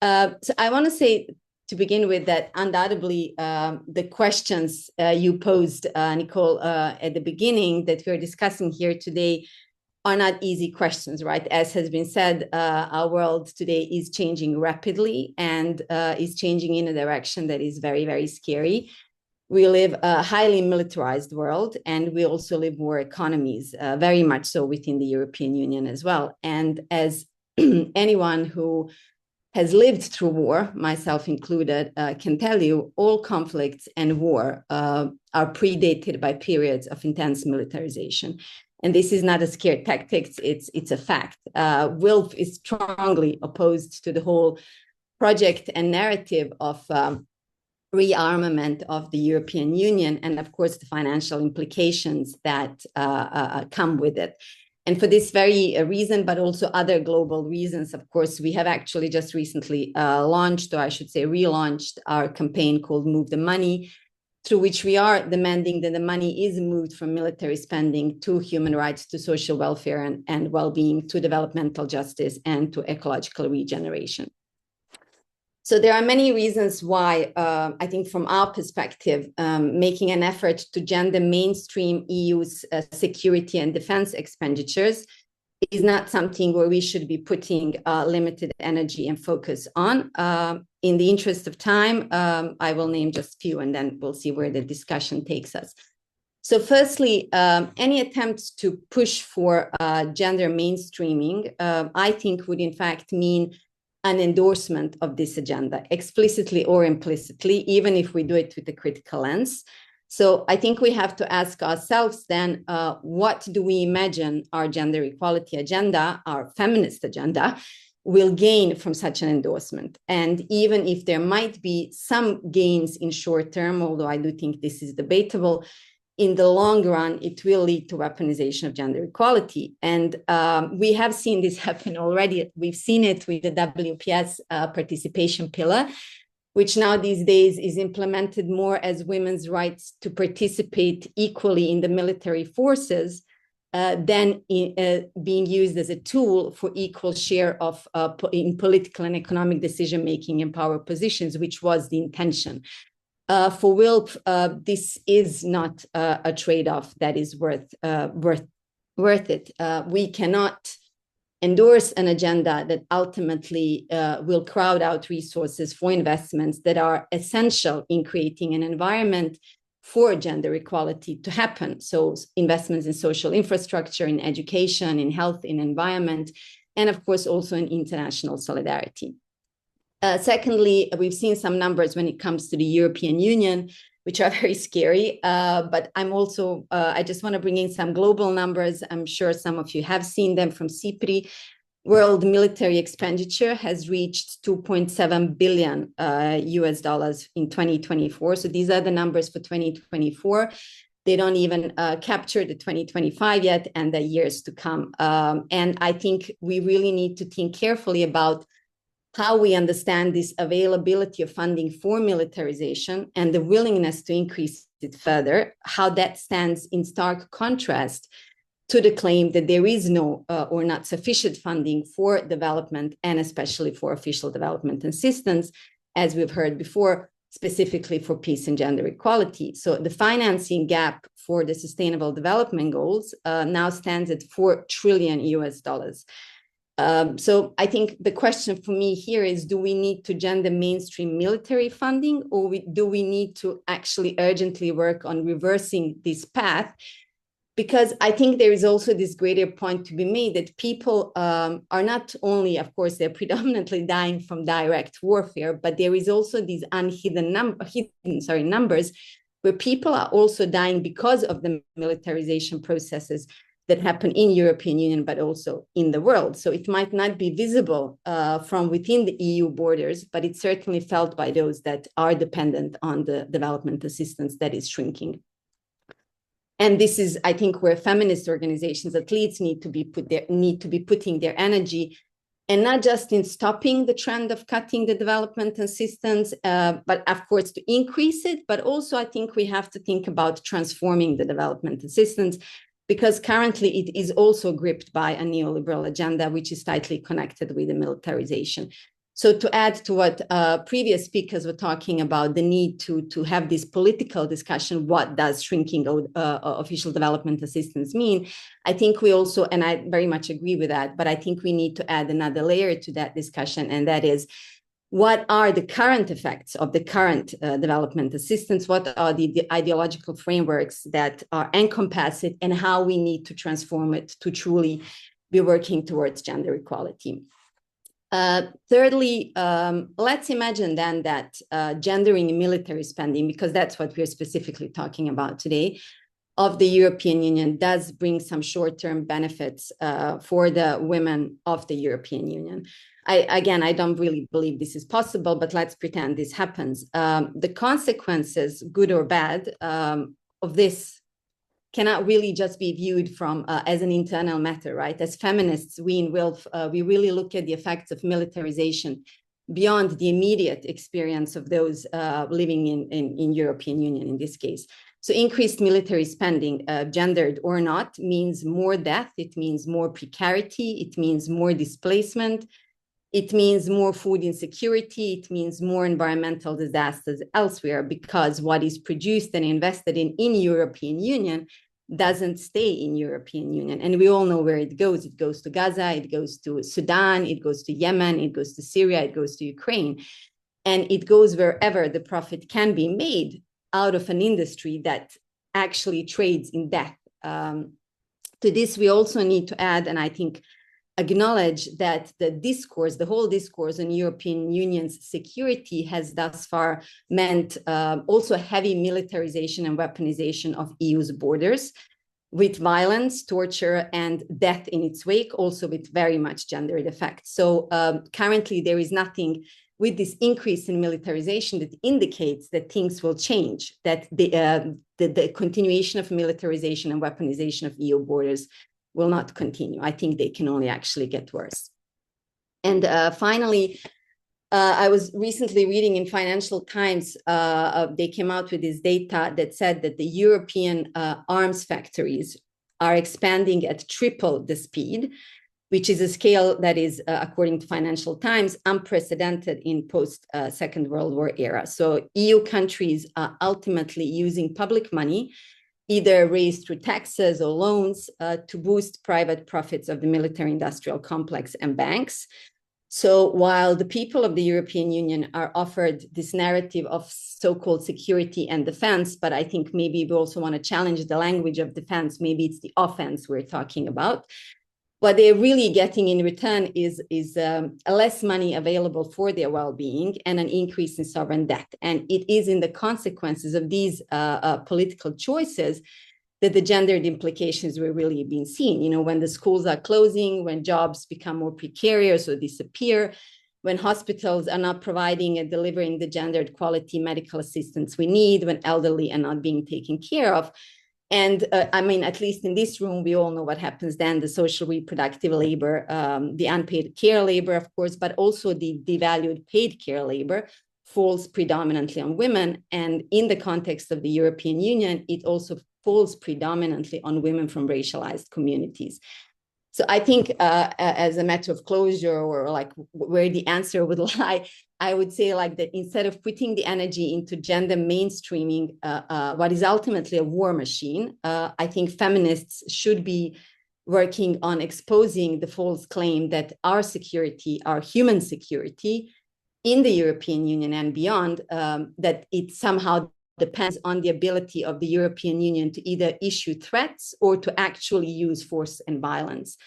So I want to say to begin with that undoubtedly the questions you posed, Nicole, at the beginning that we're discussing here today are not easy questions, right? As has been said, our world today is changing rapidly and is changing in a direction that is very, very scary. We live a highly militarized world, and we also live war economies, very much so within the European Union as well. And as anyone who has lived through war, myself included, can tell you, all conflicts and war are predated by periods of intense militarization. And this is not a scare tactic, it's a fact. Wilf is strongly opposed to the whole project and narrative of rearmament of the European Union, and of course the financial implications that come with it. And for this very reason, but also other global reasons, of course, we have actually just recently launched, or I should say relaunched, our campaign called Move the Money, through which we are demanding that the money is moved from military spending to human rights, to social welfare and well-being, to developmental justice, and to ecological regeneration. So there are many reasons why I think from our perspective, making an effort to gender mainstream EU's security and defense expenditures is not something where we should be putting limited energy and focus on. In the interest of time, I will name just few, and then we'll see where the discussion takes us. So firstly, any attempts to push for gender mainstreaming, I think would in fact mean an endorsement of this agenda, explicitly or implicitly, even if we do it with a critical lens. So I think we have to ask ourselves then, what do we imagine our gender equality agenda, our feminist agenda, will gain from such an endorsement? And even if there might be some gains in short term, although I do think this is debatable, in the long run, it will lead to weaponization of gender equality. And we have seen this happen already. We've seen it with the WPS participation pillar, which now these days is implemented more as women's rights to participate equally in the military forces than being used as a tool for equal share of in political and economic decision-making in power positions, which was the intention. For Wilf, this is not a trade-off that is worth it. We cannot endorse an agenda that ultimately will crowd out resources for investments that are essential in creating an environment for gender equality to happen. So investments in social infrastructure, in education, in health, in environment, and of course also in international solidarity. Secondly, we've seen some numbers when it comes to the European Union, which are very scary. But I'm also, I just want to bring in some global numbers. I'm sure some of you have seen them from CIPRI. World military expenditure has reached $2.7 billion US dollars in 2024. So these are the numbers for 2024. They don't even capture the 2025 yet and the years to come. And I think we really need to think carefully about how we understand this availability of funding for militarization and the willingness to increase it further, how that stands in stark contrast to the claim that there is no or not sufficient funding for development and especially for official development assistance, as we've heard before, specifically for peace and gender equality. So the financing gap for the Sustainable Development Goals now stands at $4 trillion US dollars. So I think the question for me here is, do we need to gender mainstream military funding, or do we need to actually urgently work on reversing this path? Because I think there is also this greater point to be made that people are not only, of course, they're predominantly dying from direct warfare, but there is also these unhidden numbers where people are also dying because of the militarization processes that happen in European Union, but also in the world. So it might not be visible from within the EU borders, but it's certainly felt by those that are dependent on the development assistance that is shrinking. And this is, I think, where feminist organizations, at least, need to be putting their energy, and not just in stopping the trend of cutting the development assistance, but of course to increase it. But also, I think we have to think about transforming the development assistance, because currently it is also gripped by a neoliberal agenda, which is tightly connected with the militarization. So to add to what previous speakers were talking about, the need to have this political discussion, what does shrinking official development assistance mean? I think we also, and I very much agree with that, but I think we need to add another layer to that discussion, and that is, what are the current effects of the current development assistance? What are the ideological frameworks that encompass it, and how we need to transform it to truly be working towards gender equality? Thirdly, let's imagine then that gendering military spending, because that's what we're specifically talking about today, of the European Union does bring some short-term benefits for the women of the European Union. I don't really believe this is possible, but let's pretend this happens. The consequences, good or bad, of this cannot really just be viewed from as an internal matter, right? As feminists, we in WILF, we really look at the effects of militarization beyond the immediate experience of those living in European Union in this case. So increased military spending, gendered or not, means more death, it means more precarity, it means more displacement, it means more food insecurity, it means more environmental disasters elsewhere, because what is produced and invested in European Union doesn't stay in European Union. And we all know where it goes. It goes to Gaza, it goes to Sudan, it goes to Yemen, it goes to Syria, it goes to Ukraine. And it goes wherever the profit can be made out of an industry that actually trades in death. To this, we also need to add, and I think acknowledge, that the whole discourse on European Union's security has thus far meant also heavy militarization and weaponization of EU's borders, with violence, torture, and death in its wake, also with very much gendered effects. So currently there is nothing with this increase in militarization that indicates that things will change, that the continuation of militarization and weaponization of EU borders will not continue. I think they can only actually get worse. And finally, I was recently reading in Financial Times, they came out with this data that said that the European arms factories are expanding at triple the speed, which is a scale that is, according to Financial Times, unprecedented in post-Second World War era. So EU countries are ultimately using public money, either raised through taxes or loans, to boost private profits of the military-industrial complex and banks. So while the people of the European Union are offered this narrative of so-called security and defense, but I think maybe we also want to challenge the language of defense, maybe it's the offense we're talking about, what they're really getting in return is less money available for their well-being and an increase in sovereign debt. And it is in the consequences of these political choices that the gendered implications were really being seen. You know, when the schools are closing, when jobs become more precarious or disappear, when hospitals are not providing and delivering the gendered quality medical assistance we need, when elderly are not being taken care of. And I mean, at least in this room, we all know what happens then, the social reproductive labor, the unpaid care labor, of course, but also the devalued paid care labor falls predominantly on women. And in the context of the European Union, it also falls predominantly on women from racialized communities. So I think as a matter of closure, or like where the answer would lie, I would say like that instead of putting the energy into gender mainstreaming, what is ultimately a war machine, I think feminists should be working on exposing the false claim that our security, our human security in the European Union and beyond, that it somehow depends on the ability of the European Union to either issue threats or to actually use force and violence.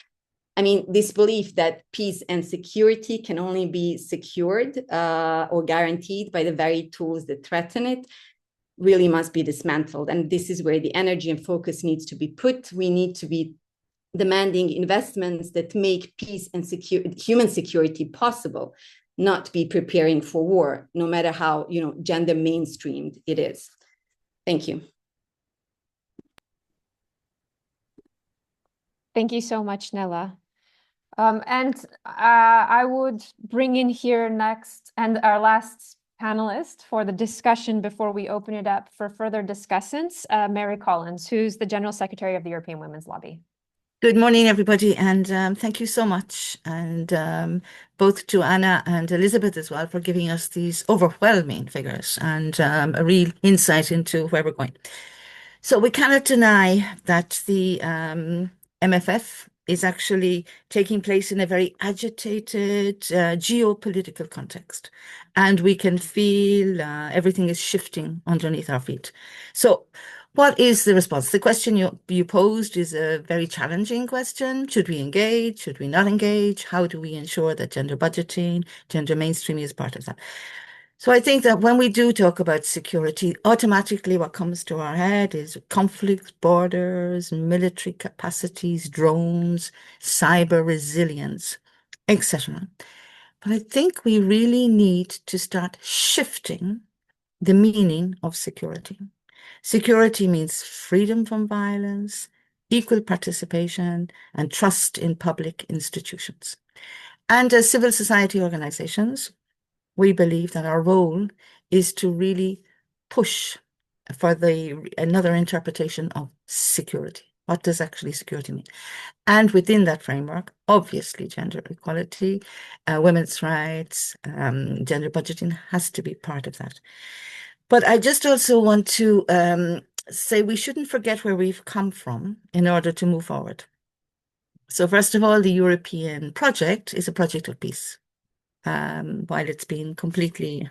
I mean, this belief that peace and security can only be secured or guaranteed by the very tools that threaten it really must be dismantled. And this is where the energy and focus needs to be put. We need to be demanding investments that make peace and human security possible, not be preparing for war, no matter how, you know, gender mainstreamed it is. Thank you. Thank you so much, Nella. I would bring in here next and our last panelist for the discussion before we open it up for further discussions, Mary Collins, who's the General Secretary of the European Women's Lobby. Good morning, everybody, and thank you so much, and both to Anna and Elizabeth as well for giving us these overwhelming figures and a real insight into where we're going. So we cannot deny that the MFF is actually taking place in a very agitated geopolitical context, and we can feel everything is shifting underneath our feet. So what is the response? The question you posed is a very challenging question. Should we engage? Should we not engage? How do we ensure that gender budgeting, gender mainstreaming is part of that? So I think that when we do talk about security, automatically what comes to our head is conflicts, borders, military capacities, drones, cyber resilience, etc. But I think we really need to start shifting the meaning of security. Security means freedom from violence, equal participation, and trust in public institutions. And as civil society organizations, we believe that our role is to really push for another interpretation of security. What does actually security mean? And within that framework, obviously, gender equality, women's rights, gender budgeting has to be part of that. But I just also want to say we shouldn't forget where we've come from in order to move forward. So first of all, the European project is a project of peace. While it's been completely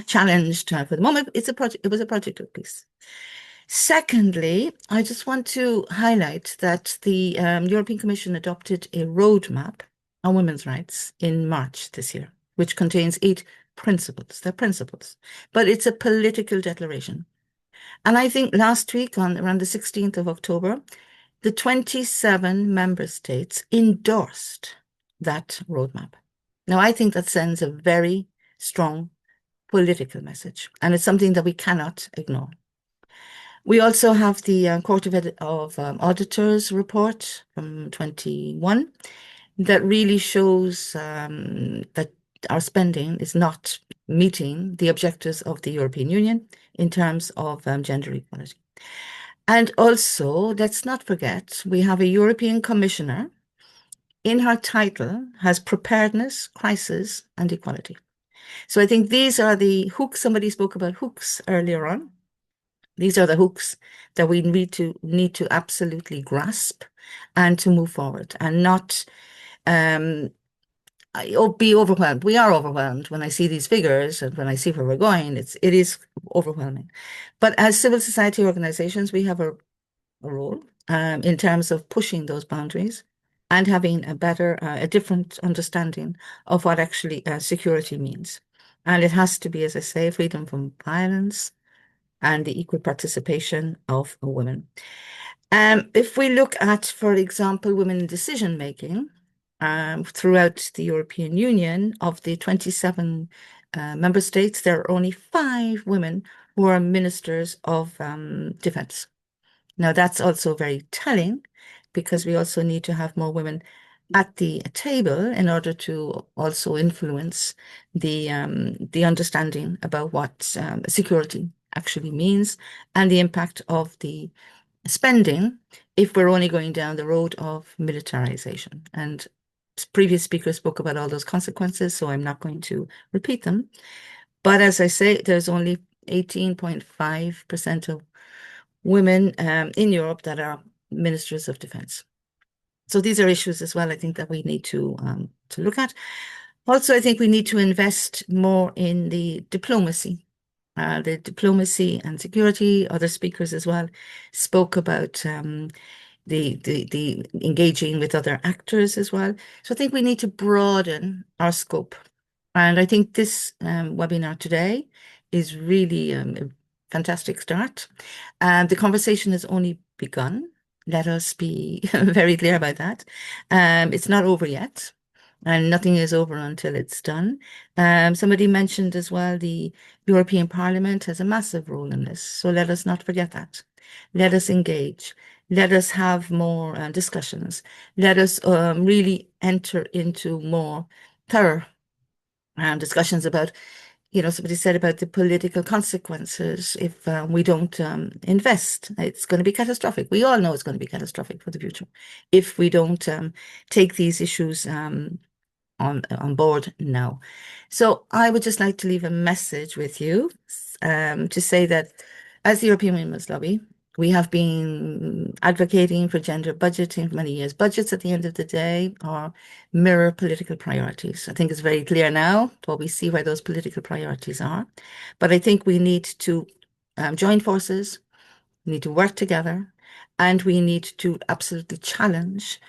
challenged for the moment, it was a project of peace. Secondly, I just want to highlight that the European Commission adopted a roadmap on women's rights in March this year, which contains 8 principles. They're principles, but it's a political declaration. And I think last week, around the 16th of October, the 27 member states endorsed that roadmap. Now, I think that sends a very strong political message, and it's something that we cannot ignore. We also have the Court of Auditors report from 21 that really shows that our spending is not meeting the objectives of the European Union in terms of gender equality. And also, let's not forget, we have a European Commissioner in her title has preparedness, crisis, and equality. So I think these are the hooks. Somebody spoke about hooks earlier on. These are the hooks that we need to absolutely grasp and to move forward and not be overwhelmed. We are overwhelmed when I see these figures and when I see where we're going. It is overwhelming. But as civil society organizations, we have a role in terms of pushing those boundaries and having a different understanding of what actually security means. And it has to be, as I say, freedom from violence and the equal participation of women. If we look at, for example, women in decision-making throughout the European Union, of the 27 member states, there are only 5 women who are ministers of defense. Now, that's also very telling because we also need to have more women at the table in order to also influence the understanding about what security actually means and the impact of the spending if we're only going down the road of militarization. And previous speakers spoke about all those consequences, so I'm not going to repeat them. But as I say, there's only 18.5% of women in Europe that are ministers of defense. So these are issues as well, I think, that we need to look at. Also, I think we need to invest more in the diplomacy and security. Other speakers as well spoke about the engaging with other actors as well. So I think we need to broaden our scope. And I think this webinar today is really a fantastic start. The conversation has only begun. Let us be very clear about that. It's not over yet, and nothing is over until it's done. Somebody mentioned as well the European Parliament has a massive role in this, so let us not forget that. Let us engage. Let us have more discussions. Let us really enter into more thorough discussions about somebody said about the political consequences if we don't invest. It's going to be catastrophic. We all know it's going to be catastrophic for the future if we don't take these issues on board now. So I would just like to leave a message with you to say that as the European Women's Lobby, we have been advocating for gender budgeting for many years. Budgets at the end of the day are mirror political priorities. I think it's very clear now what we see where those political priorities are. But I think we need to join forces, we need to work together, and we need to absolutely challenge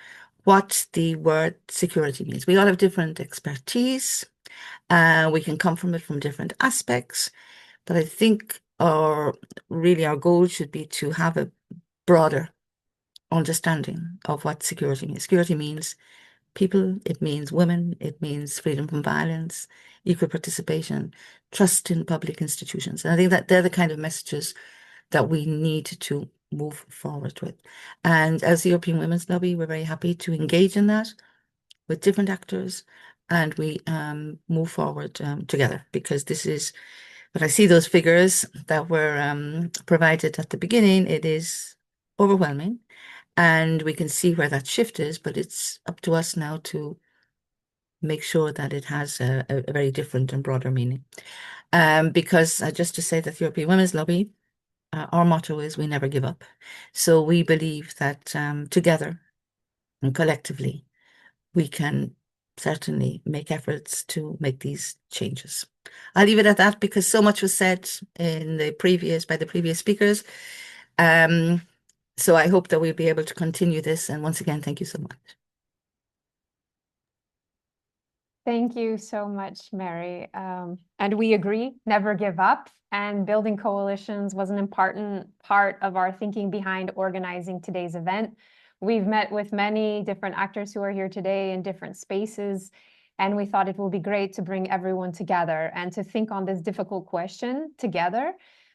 what the word security means. We all have different expertise. We can come from it from different aspects. But I think our goal should be to have a broader understanding of what security means. Security means people, it means women, it means freedom from violence, equal participation, trust in public institutions. And I think that they're the kind of messages that we need to move forward with. And as the European Women's Lobby, we're very happy to engage in that with different actors, and we move forward together, because this is, when I see those figures that were provided at the beginning, it is overwhelming, and we can see where that shift is, but it's up to us now to make sure that it has a very different and broader meaning. Because just to say that the European Women's Lobby, our motto is we never give up. So we believe that together and collectively, we can certainly make efforts to make these changes. I'll leave it at that because so much was said in the by the previous speakers. So I hope that we'll be able to continue this. And once again, thank you so much. Thank you so much, Mary. And we agree, never give up. And building coalitions was an important part of our thinking behind organizing today's event. We've met with many different actors who are here today in different spaces, and we thought it will be great to bring everyone together and to think on this difficult question together,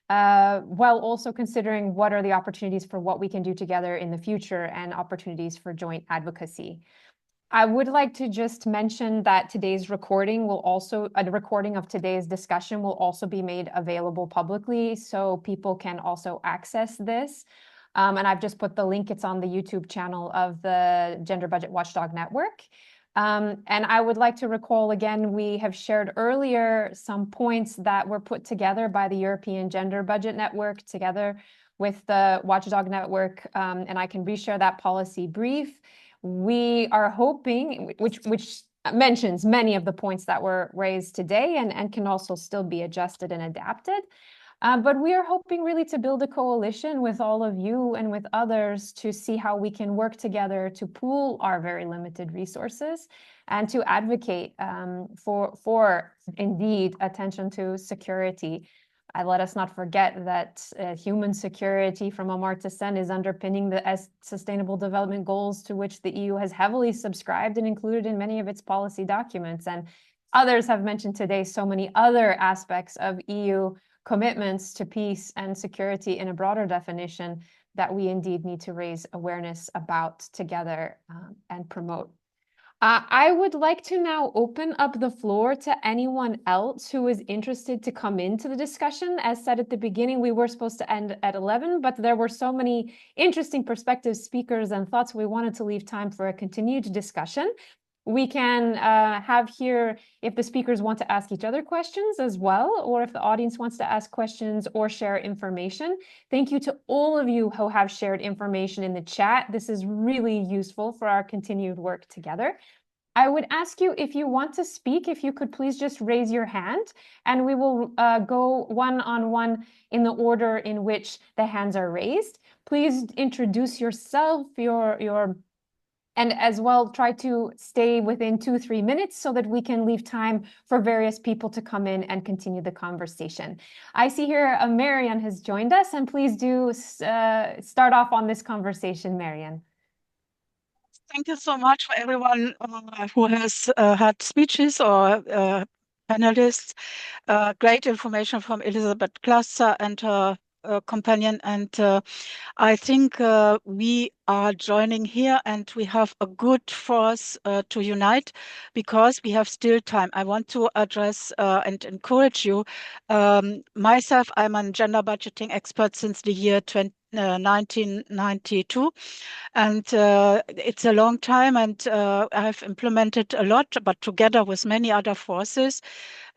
while also considering what are the opportunities for what we can do together in the future and opportunities for joint advocacy. I would like to just mention that today's recording will also, the recording of today's discussion will also be made available publicly, so people can also access this. And I've just put the link, it's on the YouTube channel of the Gender Budget Watchdog Network. And I would like to recall again, we have shared earlier some points that were put together by the European Gender Budget Network together with the Watchdog Network, and I can reshare that policy brief. We are hoping, which mentions many of the points that were raised today and can also still be adjusted and adapted. But we are hoping really to build a coalition with all of you and with others to see how we can work together to pool our very limited resources and to advocate for indeed attention to security. Let us not forget that human security from Amartya Sen is underpinning the Sustainable Development Goals to which the EU has heavily subscribed and included in many of its policy documents. And others have mentioned today so many other aspects of EU commitments to peace and security in a broader definition that we indeed need to raise awareness about together and promote. I would like to now open up the floor to anyone else who is interested to come into the discussion. As said at the beginning, we were supposed to end at 11, but there were so many interesting perspectives, speakers, and thoughts we wanted to leave time for a continued discussion. We can have here, if the speakers want to ask each other questions as well, or if the audience wants to ask questions or share information. Thank you to all of you who have shared information in the chat. This is really useful for our continued work together. I would ask you, if you want to speak, if you could please just raise your hand, and we will go one-on-one in the order in which the hands are raised. Please introduce yourself, and as well, try to stay within 2-3 minutes so that we can leave time for various people to come in and continue the conversation. I see here Marian has joined us, and please do start off on this conversation, Marian. Thank you so much for everyone who has had speeches or panelists. Great information from Elizabeth Cluster and her companion, and I think we are joining here and we have a good force to unite because we have still time. I want to address and encourage you. Myself, I'm a gender budgeting expert since the year 1992, and it's a long time, and I've implemented a lot, but together with many other forces.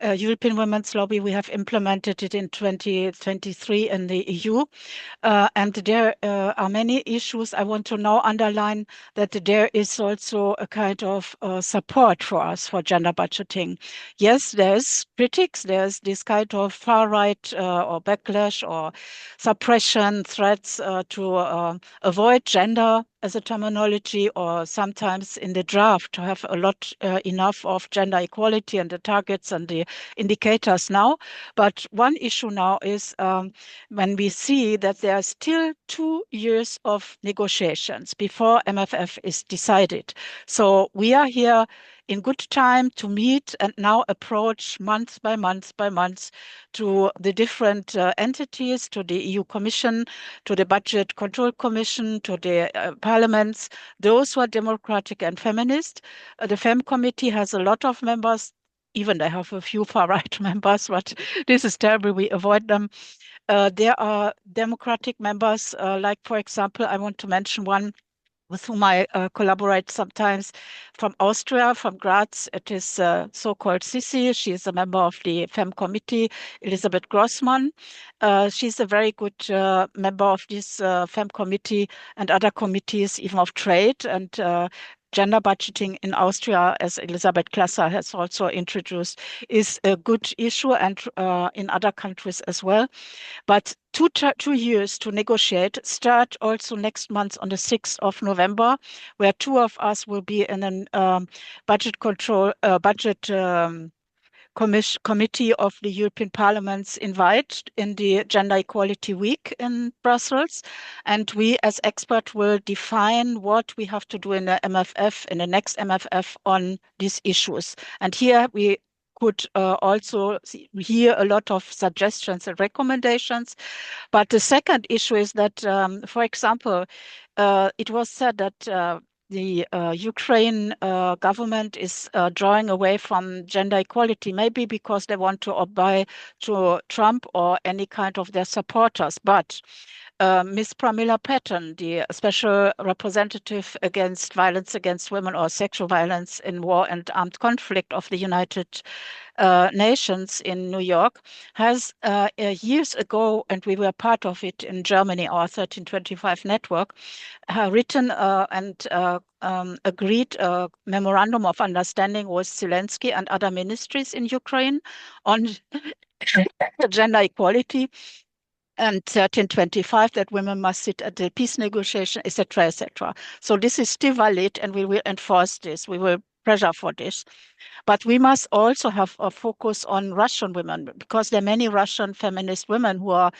European Women's Lobby, we have implemented it in 2023 in the EU. And there are many issues. I want to now underline that there is also a kind of support for us for gender budgeting. Yes, there's critics, there's this kind of far right or backlash or suppression threats to avoid gender as a terminology, or sometimes in the draft to have a lot enough of gender equality and the targets and the indicators now. But one issue now is when we see that there are still 2 years of negotiations before MFF is decided. So we are here in good time to meet and now approach month by month by month to the different entities, to the EU Commission, to the Budget Control Commission, to the parliaments, those who are democratic and feminist. The FEM committee has a lot of members. Even they have a few far-right members, but this is terrible. We avoid them. There are democratic members, like, for example, I want to mention one with whom I collaborate sometimes from Austria, from Graz. It is so-called Sissi. She is a member of the FEM committee, Elisabeth Grossmann. She's a very good member of this FEM committee and other committees, even of trade and gender budgeting in Austria, as Elisabeth Klasser has also introduced, is a good issue, and in other countries as well. But 2 years to negotiate start also next month on the 6th of November, where 2 of us will be in a budget committee of the European Parliament's invite in the Gender Equality Week in Brussels. And we as experts will define what we have to do in the MFF, in the next MFF on these issues. And here we could also hear a lot of suggestions and recommendations. But the second issue is that, for example, it was said that the Ukraine government is drawing away from gender equality, maybe because they want to obey to Trump or any kind of their supporters. But Ms. Pramila Patten, the special representative against violence against women or sexual violence in war and armed conflict of the United Nations in New York, has years ago, and we were part of it in Germany, our 1325 network, written and agreed a memorandum of understanding with Zelensky and other ministries in Ukraine on gender equality, and 1325 that women must sit at the peace negotiation, etc., etc. So this is still valid, and we will enforce this. We will pressure for this. But we must also have a focus on Russian women, because there are many Russian feminist women who are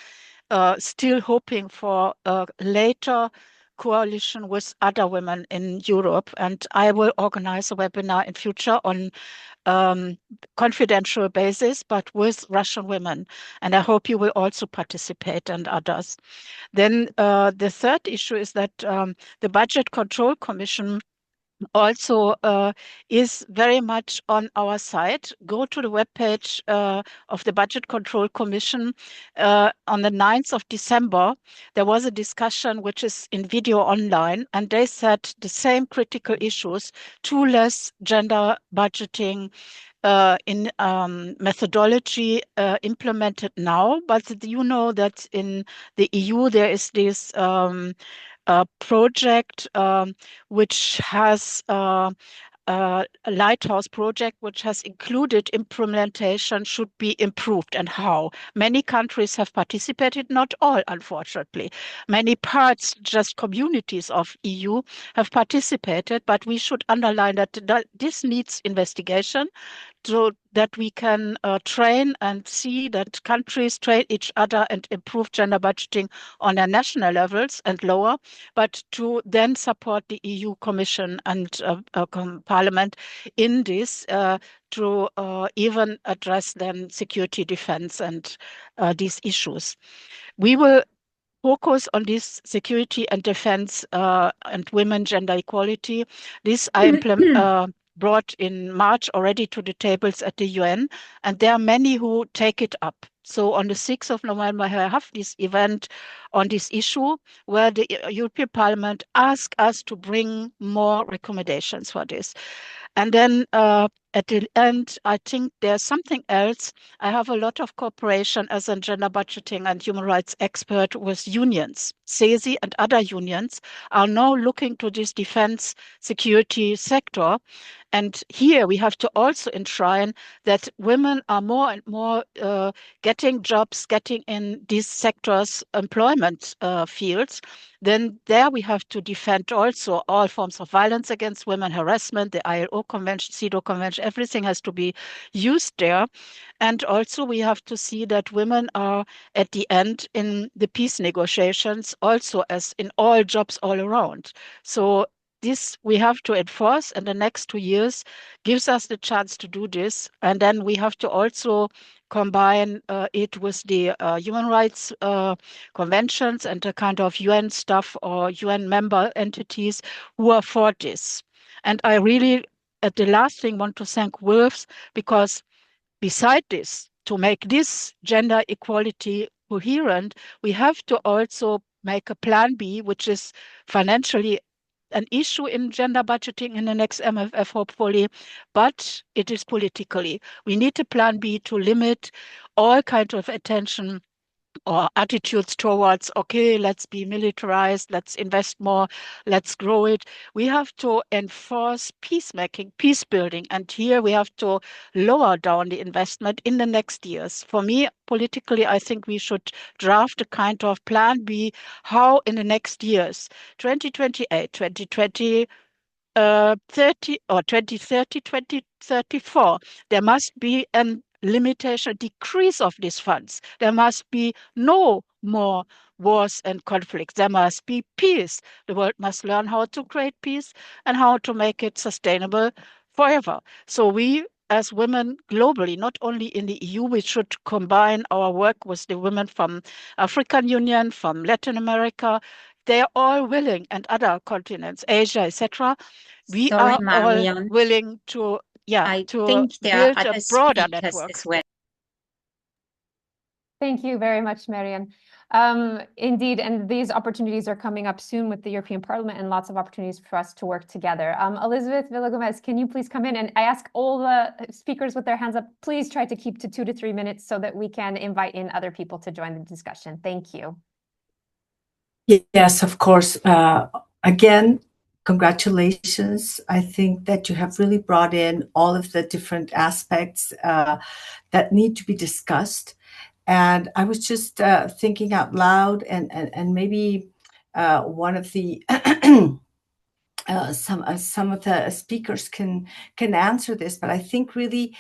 still hoping for a later coalition with other women in Europe. And I will organize a webinar in future on confidential basis, but with Russian women. And I hope you will also participate, and others. Then the third issue is that the Budget Control Commission also is very much on our side. Go to the webpage of the Budget Control Commission. On the 9th of December, there was a discussion which is in video online, and they said the same critical issues: too less gender budgeting in methodology implemented now. But you know that in the EU there is this project which has a lighthouse project which has included implementation should be improved, and how. Many countries have participated, not all, unfortunately. Many parts, just communities of EU, have participated, but we should underline that this needs investigation, so that we can train and see that countries train each other and improve gender budgeting on their national levels and lower, but to then support the EU Commission and Parliament in this to even address then security, defense, and these issues. We will focus on this security and defense and women gender equality. This I brought in March already to the tables at the UN, and there are many who take it up. So on the 6th of November, I have this event on this issue where the European Parliament asked us to bring more recommendations for this. And then at the end, I think there's something else. I have a lot of cooperation as a gender budgeting and human rights expert with unions. SESI and other unions are now looking to this defense security sector. And here we have to also enshrine that women are more and more getting jobs, getting in these sectors, employment fields. Then there we have to defend also all forms of violence against women, harassment, the ILO Convention, CEDAW Convention, everything has to be used there. And also we have to see that women are at the end in the peace negotiations, also as in all jobs all around. So this we have to enforce, and the next 2 years gives us the chance to do this. And then we have to also combine it with the human rights conventions and the kind of UN stuff or UN member entities who are for this. And I really, at the last thing, want to thank WILPs, because beside this, to make this gender equality coherent, we have to also make a plan B, which is financially an issue in gender budgeting in the next MFF, hopefully, but it is politically. We need a plan B to limit all kinds of attention or attitudes towards, okay, let's be militarized, let's invest more, let's grow it. We have to enforce peacemaking, peace building. And here we have to lower down the investment in the next years. For me, politically, I think we should draft a kind of plan B, how in the next years, 2028, 2020, 30 or 2030, 2034, there must be a limitation, decrease of these funds. There must be no more wars and conflicts. There must be peace. The world must learn how to create peace and how to make it sustainable forever. So we, as women globally, not only in the EU, we should combine our work with the women from African Union, from Latin America. They are all willing, and other continents, Asia, etc. We Sorry, are Marion. all willing to, I to think there are build a other broader speakers network. as well. Thank you very much, Marian. Indeed, and these opportunities are coming up soon with the European Parliament, and lots of opportunities for us to work together. Elizabeth Villagomez, can you please come in? And I ask all the speakers with their hands up, please try to keep to 2 to 3 minutes so that we can invite in other people to join the discussion. Thank you. Yes, of course. Again, congratulations. I think that you have really brought in all of the different aspects that need to be discussed. And I was just thinking out loud, and maybe one of the some of the speakers can answer this, but I think really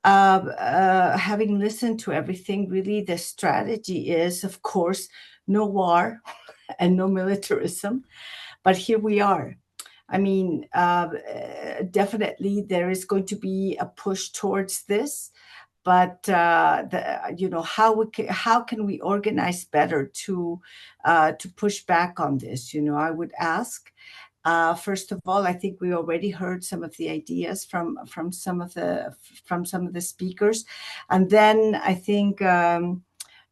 having listened to everything, really the strategy is, of course, no war and no militarism, but here we are. I mean, definitely there is going to be a push towards this, but how can we organize better to push back on this? I would ask. First of all, I think we already heard some of the ideas from some of the speakers, and then I think.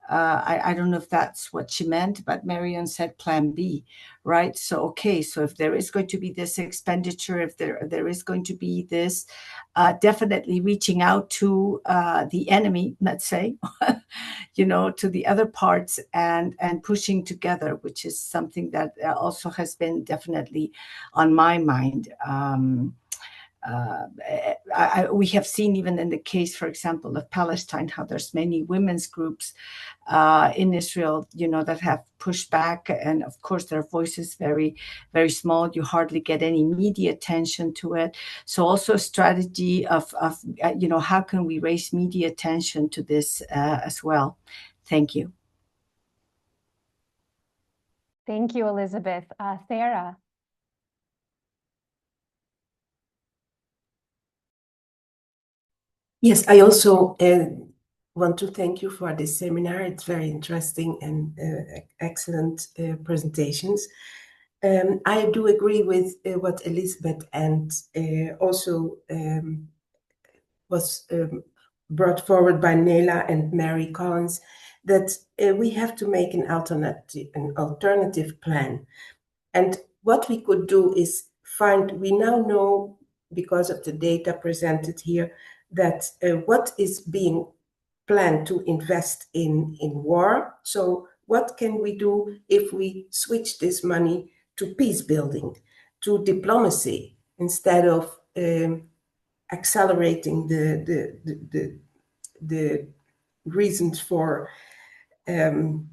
I don't know if that's what she meant, but Marion said Plan B, right? So, okay, so if there is going to be this expenditure, if there is going to be this, definitely reaching out to the enemy, let's say, to the other parts and pushing together, which is something that also has been definitely on my mind. We have seen even in the case, for example, of Palestine, how there's many women's groups in Israel, that have pushed back. And of course, their voice is very, very small. You hardly get any media attention to it. So also a strategy of how can we raise media attention to this as well? Thank you. Thank you, Elizabeth. Sarah. Yes, I also want to thank you for this seminar. It's very interesting and excellent presentations. I do agree with what Elizabeth and also was brought forward by Nela and Mary Collins, that we have to make an alternative plan. And what we could do is we now know, because of the data presented here, that what is being planned to invest in war. So what can we do if we switch this money to peace building, to diplomacy, instead of accelerating the reasons for in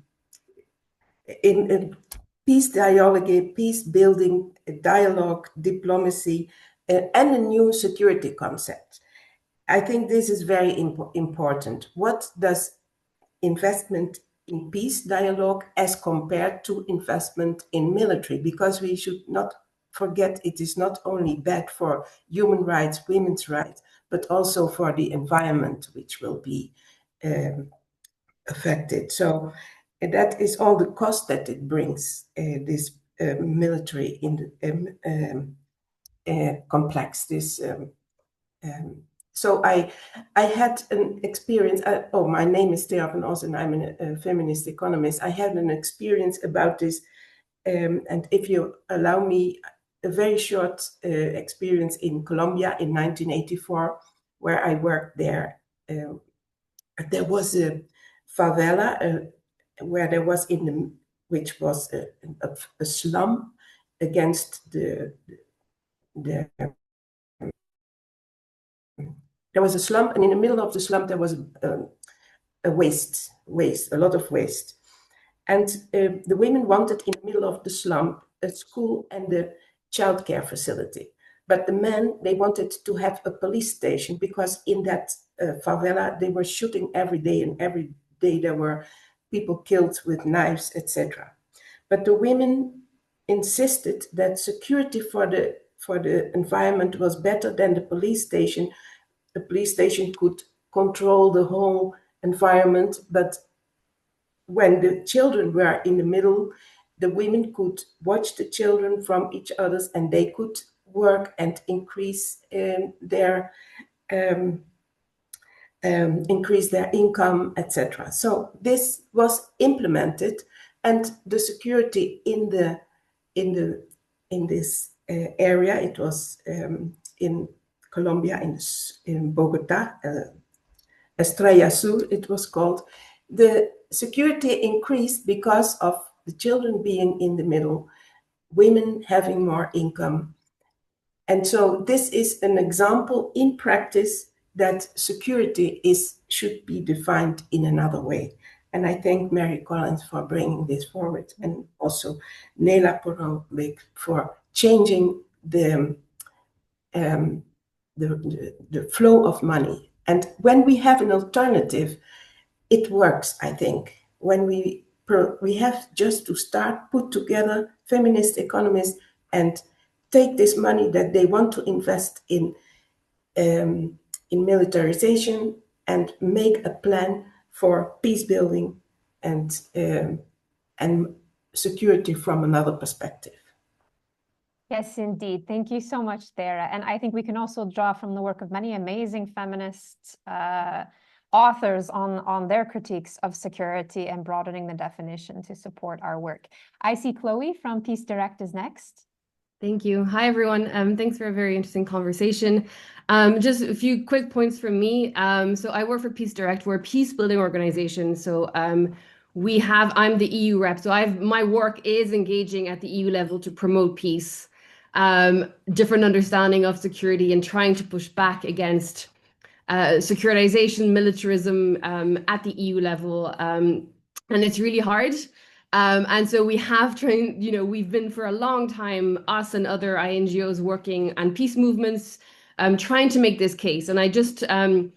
peace dialogue, peace building, dialogue, diplomacy, and a new security concept. I think this is very important. What does investment in peace dialogue as compared to investment in military? Because we should not forget it is not only bad for human rights, women's rights, but also for the environment, which will be affected. So that is all the cost that it brings, this military in complex. So I had an experience. My name is Thea van Os, and I'm a feminist economist. I had an experience about this, and if you allow me, a very short experience in Colombia in 1984, where I worked there. There was a favela where there was which was a slum against there was a slum, and in the middle of the slum there was a lot of waste. And the women wanted in the middle of the slum a school and a childcare facility. But the men, they wanted to have a police station, because in that favela, they were shooting every day, and every day there were people killed with knives, etc. But the women insisted that security for the environment was better than the police station. The police station could control the whole environment, but when the children were in the middle, the women could watch the children from each other, and they could work and increase their income, etc. So this was implemented, and the security in this area, it was in Colombia, in Bogota, Estrella Sur, it was called. The security increased because of the children being in the middle, women having more income. And so this is an example in practice that security should be defined in another way. And I thank Mary Collins for bringing this forward, and also Nela Porovic for changing the flow of money. And when we have an alternative, it works, I think. When we have just to put together feminist economists and take this money that they want to invest in militarization and make a plan for peace building and security from another perspective. Yes, indeed. Thank you so much, Thera. And I think we can also draw from the work of many amazing feminist authors on their critiques of security and broadening the definition to support our work. I see Chloe from Peace Direct is next. Thank you. Hi, everyone. Thanks for a very interesting conversation. Just a few quick points from me. So I work for Peace Direct. We're a peace building organization. So I'm the EU rep. So my work is engaging at the EU level to promote peace, different understanding of security, and trying to push back against securitization, militarism at the EU level. And it's really hard. And so we have trained, we've been for a long time, us and other INGOs working on peace movements, trying to make this case. And I just, a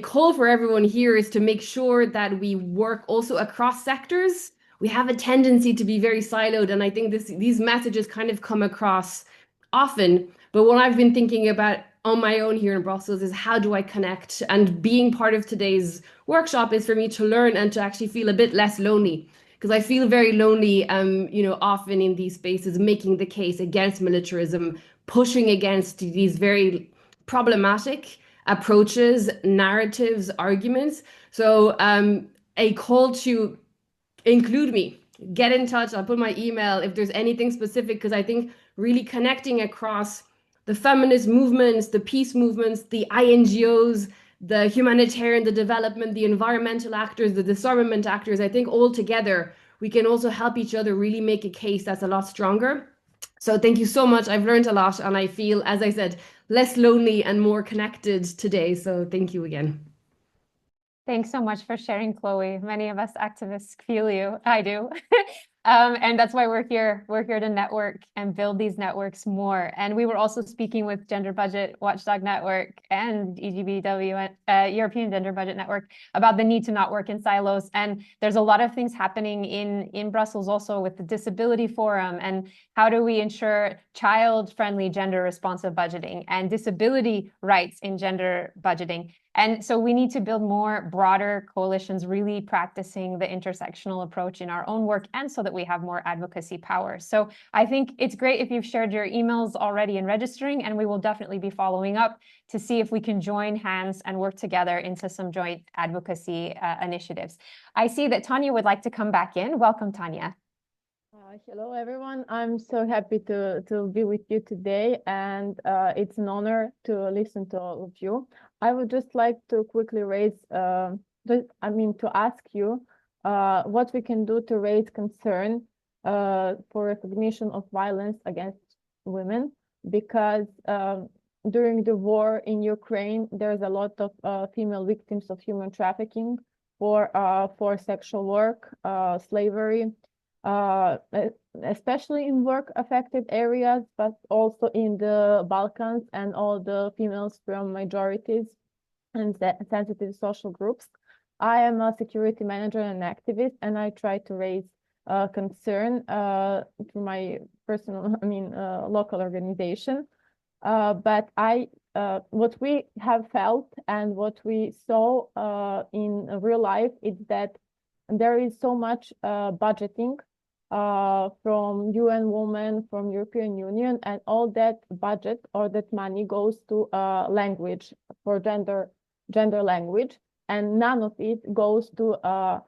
call for everyone here is to make sure that we work also across sectors. We have a tendency to be very siloed, and I think these messages kind of come across often. But what I've been thinking about on my own here in Brussels is how do I connect? And being part of today's workshop is for me to learn and to actually feel a bit less lonely. Because I feel very lonely, often in these spaces, making the case against militarism, pushing against these very problematic approaches, narratives, arguments. So a call to include me, get in touch. I'll put my email if there's anything specific, because I think really connecting across the feminist movements, the peace movements, the INGOs, the humanitarian, the development, the environmental actors, the disarmament actors, I think all together we can also help each other really make a case that's a lot stronger. So thank you so much. I've learned a lot and I feel, as I said, less lonely and more connected today. So thank you again. Thanks so much for sharing, Chloe. Many of us activists feel you. I do. And that's why we're here. We're here to network and build these networks more. And we were also speaking with Gender Budget Watchdog Network and EGBW, European Gender Budget Network, about the need to not work in silos. And there's a lot of things happening in Brussels also with the Disability Forum, and how do we ensure child-friendly, gender-responsive budgeting and disability rights in gender budgeting. And so we need to build more broader coalitions, really practicing the intersectional approach in our own work, and so that we have more advocacy power. So I think it's great if you've shared your emails already in registering, and we will definitely be following up to see if we can join hands and work together into some joint advocacy initiatives. I see that Tanya would like to come back in. Welcome, Tanya. Hello, everyone. I'm so happy to be with you today, and it's an honor to listen to all of you. I would just like to quickly raise, to ask you what we can do to raise concern for recognition of violence against women, because during the war in Ukraine, there's a lot of female victims of human trafficking for sexual work, slavery, especially in work-affected areas, but also in the Balkans and all the females from minorities and sensitive social groups. I am a security manager and activist, and I try to raise concern through my personal, local organization. But what we have felt and what we saw in real life is that there is so much budgeting from UN Women, from European Union, and all that budget or that money goes to language, for gender language, and none of it goes to a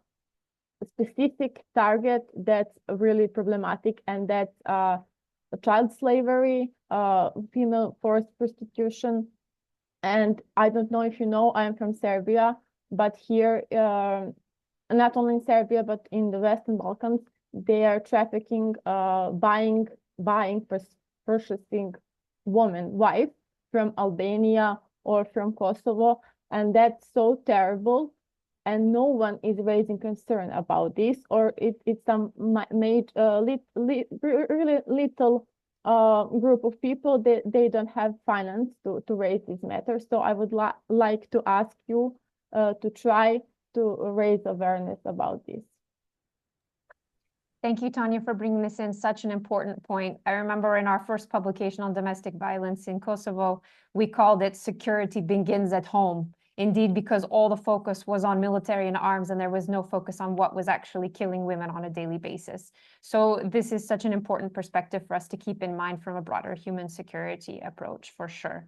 specific target that's really problematic, and that's child slavery, female forced prostitution. And I don't know if you know, I'm from Serbia, but here, not only in Serbia, but in the Western Balkans, they are trafficking, purchasing wives from Albania or from Kosovo, and that's so terrible. And no one is raising concern about this, or it's some really little group of people that they don't have finance to raise this matter. So I would like to ask you to try to raise awareness about this. Thank you, Tanya, for bringing this in. Such an important point. I remember in our first publication on domestic violence in Kosovo, we called it "Security Begins at Home." Indeed, because all the focus was on military and arms, and there was no focus on what was actually killing women on a daily basis. So this is such an important perspective for us to keep in mind from a broader human security approach, for sure.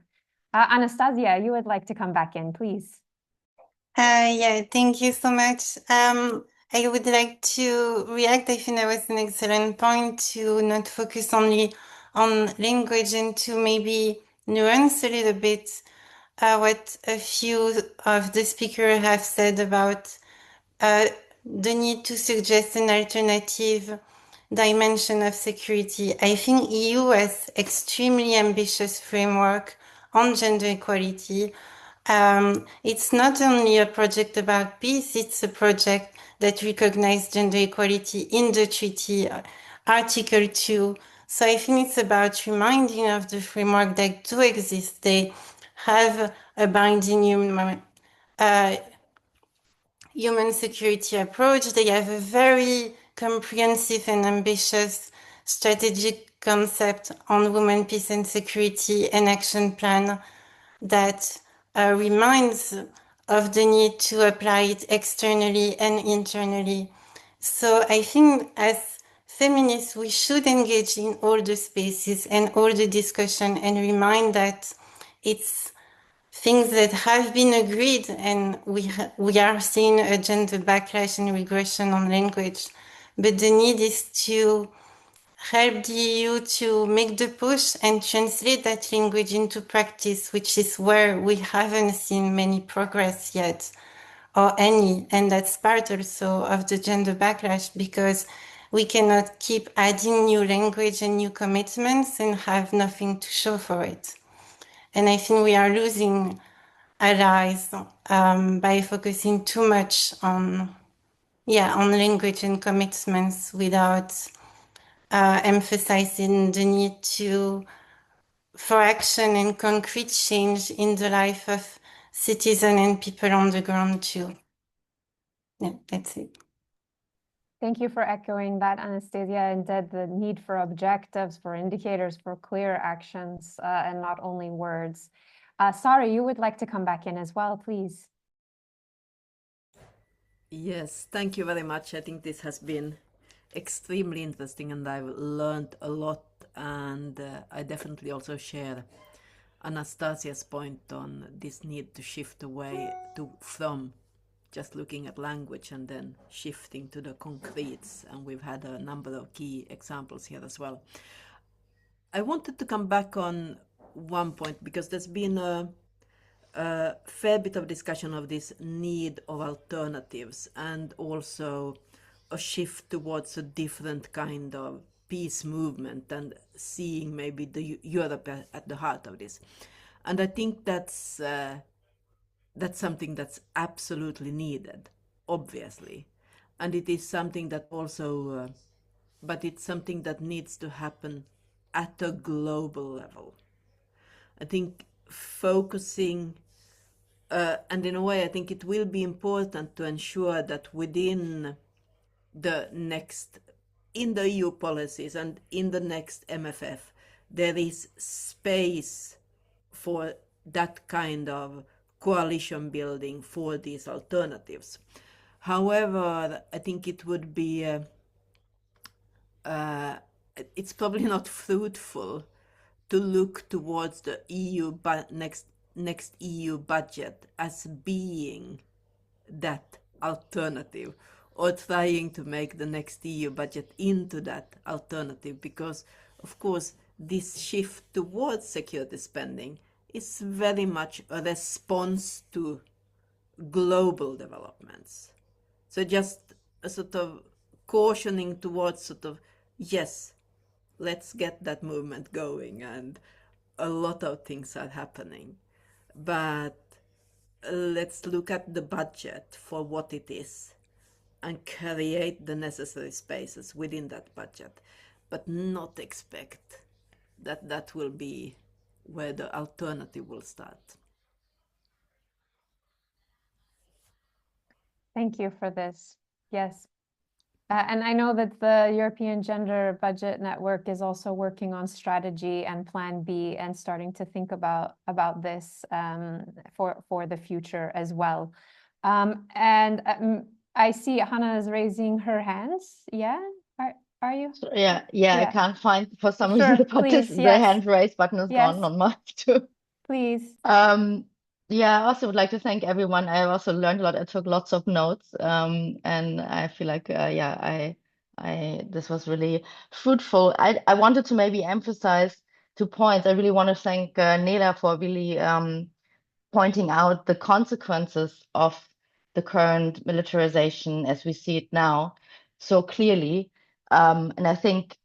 Anastasia, you would like to come back in, please. Yeah, thank you so much. I would like to react. I think that was an excellent point to not focus only on language and to maybe nuance a little bit what a few of the speakers have said about the need to suggest an alternative dimension of security. I think EU has extremely ambitious framework on gender equality. It's not only a project about peace, it's a project that recognizes gender equality in the treaty, Article 2. So I think it's about reminding of the framework that do exist. They have a binding human security approach. They have a very comprehensive and ambitious strategic concept on women, peace and security and action plan that reminds of the need to apply it externally and internally. So I think as feminists, we should engage in all the spaces and all the discussion and remind that it's things that have been agreed, and we are seeing a gender backlash and regression on language. But the need is to help the EU to make the push and translate that language into practice, which is where we haven't seen many progress yet, or any. And that's part also of the gender backlash, because we cannot keep adding new language and new commitments and have nothing to show for it. And I think we are losing allies by focusing too much on language and commitments without emphasizing the need for action and concrete change in the life of citizens and people on the ground too. Yeah, that's it. Thank you for echoing that, Anastasia, and the need for objectives, for indicators, for clear actions, and not only words. Sara, you would like to come back in as well, please. Yes, thank you very much. I think this has been extremely interesting and I've learned a lot, and I definitely also share Anastasia's point on this need to shift away from just looking at language and then shifting to the concretes, and we've had a number of key examples here as well. I wanted to come back on one point because there's been a fair bit of discussion of this need of alternatives and also a shift towards a different kind of peace movement and seeing maybe the Europe at the heart of this. And I think that's something that's absolutely needed, obviously. And it is something that also, but it's something that needs to happen at a global level. I think focusing, and in a way, I think it will be important to ensure that within the next, in the EU policies and in the next MFF, there is space for that kind of coalition building for these alternatives. However, I think it would be, it's probably not fruitful to look towards the EU next EU budget as being that alternative, or trying to make the next EU budget into that alternative, because of course this shift towards security spending is very much a response to global developments. So just a sort of cautioning towards sort of, yes, let's get that movement going, and a lot of things are happening, but let's look at the budget for what it is and create the necessary spaces within that budget, but not expect that that will be where the alternative will start. Thank you for this. Yes. And I know that the European Gender Budget Network is also working on strategy and Plan B and starting to think about this for the future as well. I see Hannah is raising her hands. Yeah, are you? Yeah, I can't find, for some Sure, reason, please, the yes. hand raise button is Yes. gone on mine too. Please. Yeah, I also would like to thank everyone. I also learned a lot. I took lots of notes, and I feel like, this was really fruitful. I wanted to maybe emphasize 2 points. I really want to thank Nela for really pointing out the consequences of the current militarization as we see it now so clearly. And I think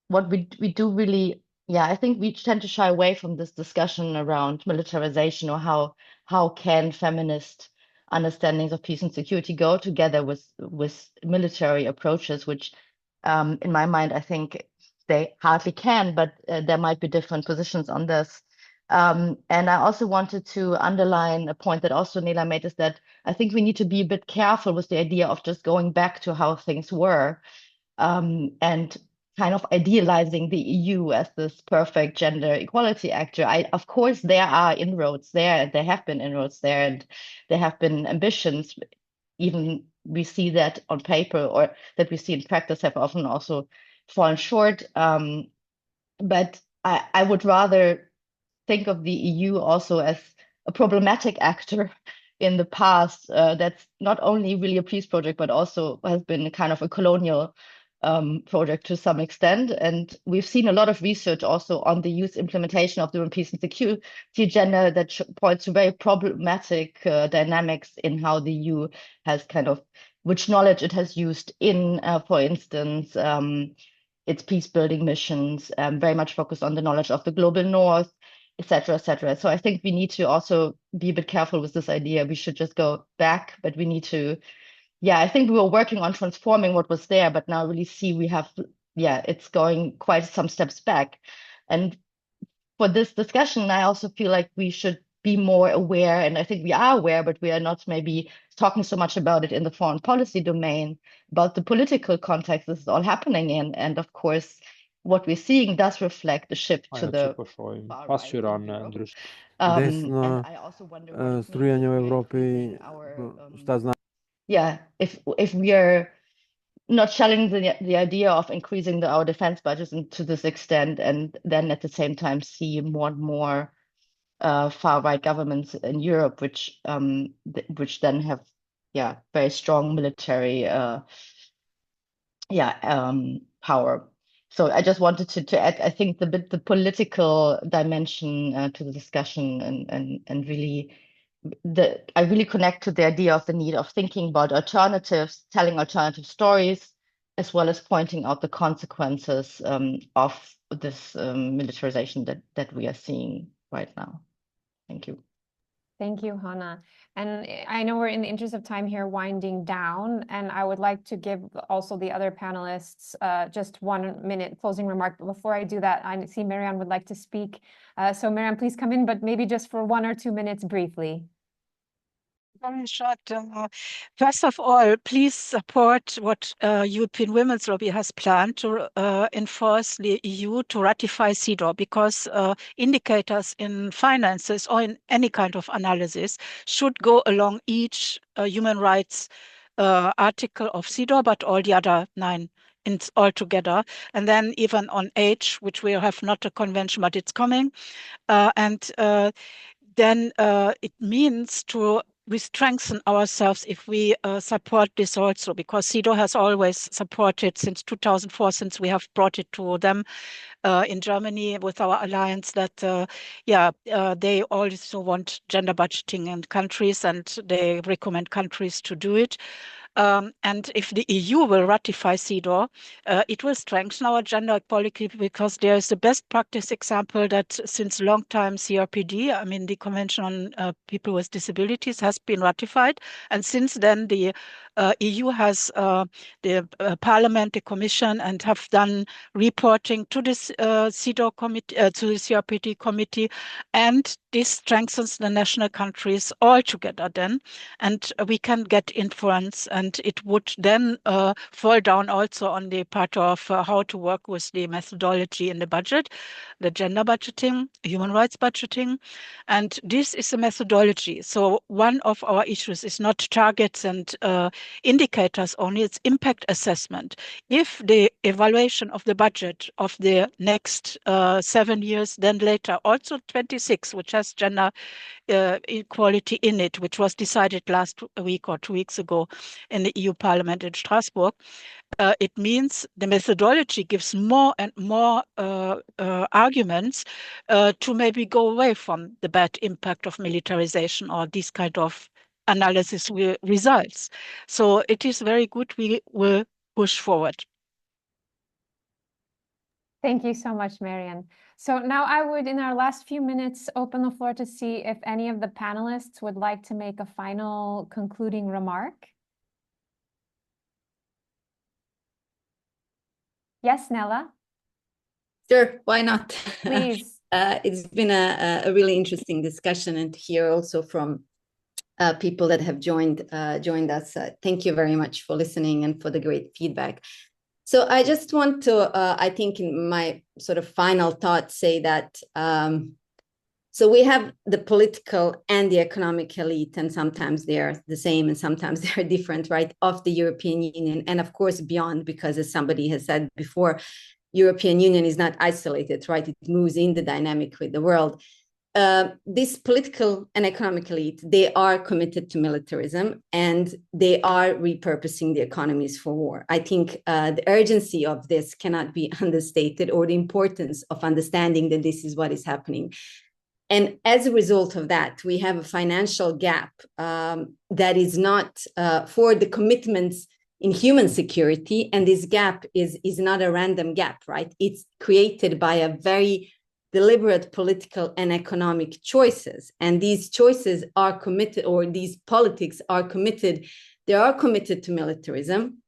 what we do really, I think we tend to shy away from this discussion around militarization, or how can feminist understandings of peace and security go together with military approaches, which in my mind, I think they hardly can, but there might be different positions on this. And I also wanted to underline a point that also Nela made, is that I think we need to be a bit careful with the idea of just going back to how things were. And kind of idealizing the EU as this perfect gender equality actor. Of course, there are inroads there, and there have been inroads there, and there have been ambitions. Even we see that on paper, or that we see in practice, have often also fallen short. But I would rather think of the EU also as a problematic actor in the past, that's not only really a peace project, but also has been kind of a colonial project to some extent. And we've seen a lot of research also on the youth implementation of the peace and security agenda that points to very problematic dynamics in how the EU has kind of, which knowledge it has used in, for instance, its peace building missions, very much focused on the knowledge of the global north, etc., etc. So I think we need to also be a bit careful with this idea. We should just go back, but we need to, yeah, I think we were working on transforming what was there, but now really see we have, yeah, it's going quite some steps back. And for this discussion, I also feel like we should be more aware, and I think we are aware, but we are not maybe talking so much about it in the foreign policy domain, about the political context this is all happening in. And of course, what we're seeing does reflect the shift to the far right in Europe. And I also wonder what it means if we're increasing our, yeah, if we are not challenging the idea of increasing our defense budgets to this extent, and then at the same time see more and more far-right governments in Europe, which then have, yeah, very strong military power. So I just wanted to add, I think, the political dimension to the discussion, and really I really connect to the idea of the need of thinking about alternatives, telling alternative stories, as well as pointing out the consequences of this militarization that we are seeing right now. Thank you. Thank you, Hannah. And I know we're in the interest of time here winding down, and I would like to give also the other panelists just 1 minute closing remark. But before I do that, I see Marianne would like to speak. So Marianne, please come in, but maybe just for 1 or 2 minutes briefly. Very short. First of all, please support what European Women's Lobby has planned to enforce the EU to ratify CEDAW, because indicators in finances or in any kind of analysis should go along each human rights article of CEDAW, but all the other 9 all together. And then even on age, which we have not a convention, but it's coming. Then it means we strengthen ourselves if we support this also, because CEDAW has always supported since 2004, since we have brought it to them in Germany with our alliance, that they also want gender budgeting in countries, and they recommend countries to do it. And if the EU will ratify CEDAW, it will strengthen our gender equality, because there is the best practice example that since a long time CRPD, I mean the Convention on People with Disabilities, has been ratified. And since then the EU has the Parliament, the Commission, and have done reporting to this CEDAW committee, to the CRPD committee, and this strengthens the national countries all together then, and we can get influence, and it would then fall down also on the part of how to work with the methodology in the budget, the gender budgeting, human rights budgeting, and this is a methodology. So one of our issues is not targets and indicators only, it's impact assessment. If the evaluation of the budget of the next 7 years, then later also 26, which has gender equality in it, which was decided last week or 2 weeks ago in the EU Parliament in Strasbourg, it means the methodology gives more and more arguments to maybe go away from the bad impact of militarization or this kind of analysis results. So it is very good. We will push forward. Thank you so much, Marianne. So now I would, in our last few minutes, open the floor to see if any of the panelists would like to make a final concluding remark. Yes, Nella? Sure, why not? Please. It's been a really interesting discussion, and to hear also from people that have joined us. Thank you very much for listening and for the great feedback. So I just want to, I think in my sort of final thought, say that, so we have the political and the economic elite, and sometimes they're the same and sometimes they're different, right, of the European Union, and of course beyond, because as somebody has said before, European Union is not isolated, right? It moves in the dynamic with the world. This political and economic elite, they are committed to militarism and they are repurposing the economies for war. I think the urgency of this cannot be understated, or the importance of understanding that this is what is happening. And as a result of that, we have a financial gap that is not for the commitments in human security. And this gap is not a random gap, right? It's created by a very deliberate political and economic choices. And these choices are committed, or these politics are committed, they are committed to militarism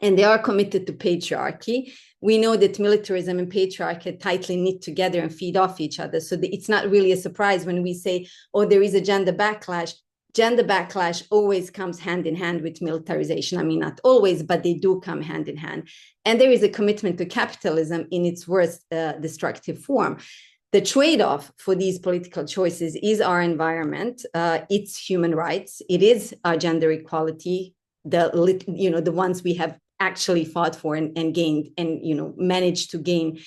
and they are committed to patriarchy. We know that militarism and patriarchy tightly knit together and feed off each other. So it's not really a surprise when we say, oh, there is a gender backlash. Gender backlash always comes hand in hand with militarization. I mean, not always, but they do come hand in hand. And there is a commitment to capitalism in its worst destructive form. The trade-off for these political choices is our environment, it's human rights, it is our gender equality, the ones we have actually fought for and gained and managed to gain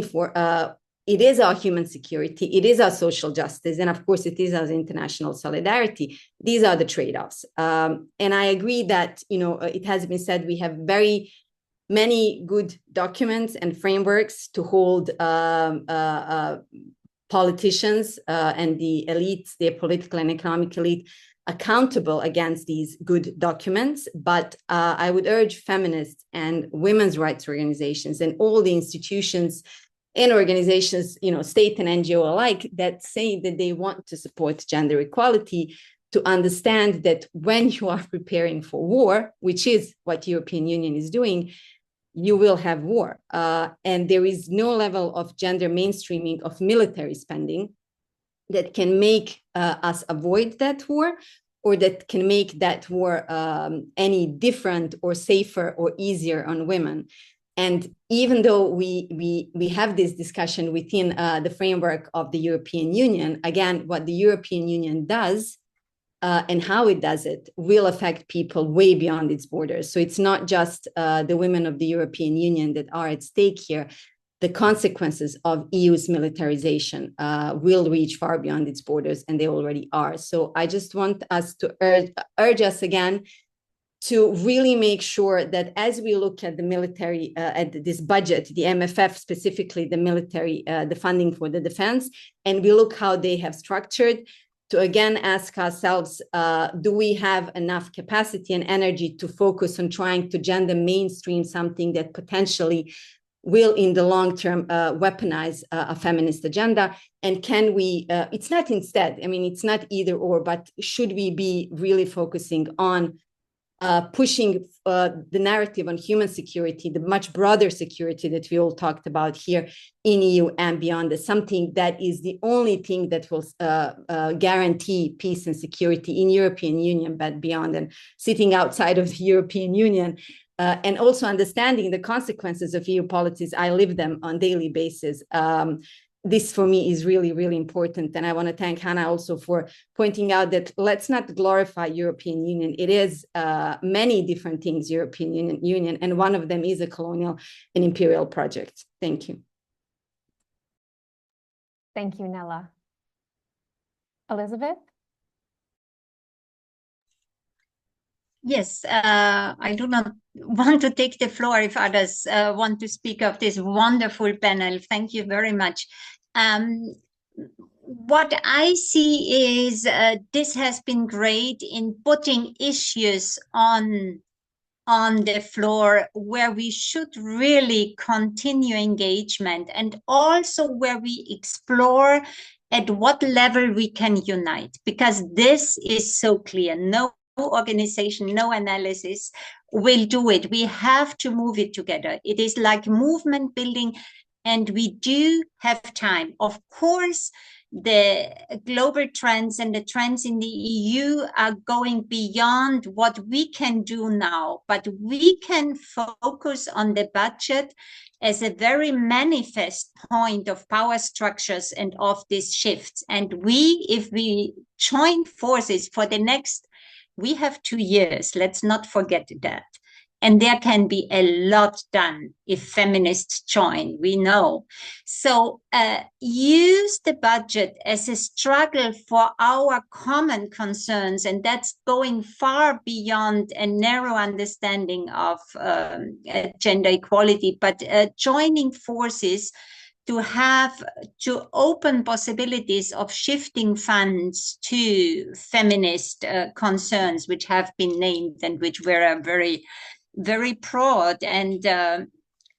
for. It is our human security, it is our social justice, and of course it is our international solidarity. These are the trade-offs. And I agree that, it has been said we have very many good documents and frameworks to hold politicians and the elites, their political and economic elite, accountable against these good documents. But I would urge feminists and women's rights organizations and all the institutions and organizations, state and NGO alike, that say that they want to support gender equality, to understand that when you are preparing for war, which is what the European Union is doing, you will have war. And there is no level of gender mainstreaming of military spending that can make us avoid that war, or that can make that war any different or safer or easier on women. And even though we have this discussion within the framework of the European Union, again, what the European Union does and how it does it will affect people way beyond its borders. So it's not just the women of the European Union that are at stake here. The consequences of EU's militarization will reach far beyond its borders, and they already are. So I just want us to urge us again to really make sure that as we look at the military, at this budget, the MFF, specifically the military, the funding for the defense, and we look how they have structured, to again ask ourselves, do we have enough capacity and energy to focus on trying to gender mainstream something that potentially will in the long term weaponize a feminist agenda? And can we, it's not instead, I mean, it's not either or, but should we be really focusing on pushing the narrative on human security, the much broader security that we all talked about here in EU and beyond, as something that is the only thing that will guarantee peace and security in European Union, but beyond, and sitting outside of the European Union, and also understanding the consequences of EU policies. I live them on a daily basis. This for me is really, really important. And I want to thank Hannah also for pointing out that let's not glorify European Union. It is many different things, European Union, and one of them is a colonial and imperial project. Thank you. Thank you, Nella. Elizabeth? Yes, I do not want to take the floor if others want to speak of this wonderful panel. Thank you very much. What I see is this has been great in putting issues on the floor where we should really continue engagement, and also where we explore at what level we can unite, because this is so clear. No organization, no analysis will do it. We have to move it together. It is like movement building. and we do have time. Of course, the global trends and the trends in the EU are going beyond what we can do now, but we can focus on the budget as a very manifest point of power structures and of these shifts. And if we join forces for the next, we have 2 years, let's not forget that. And there can be a lot done if feminists join, we know. So use the budget as a struggle for our common concerns, and that's going far beyond a narrow understanding of gender equality, but joining forces to open possibilities of shifting funds to feminist concerns, which have been named and which were very, very broad. And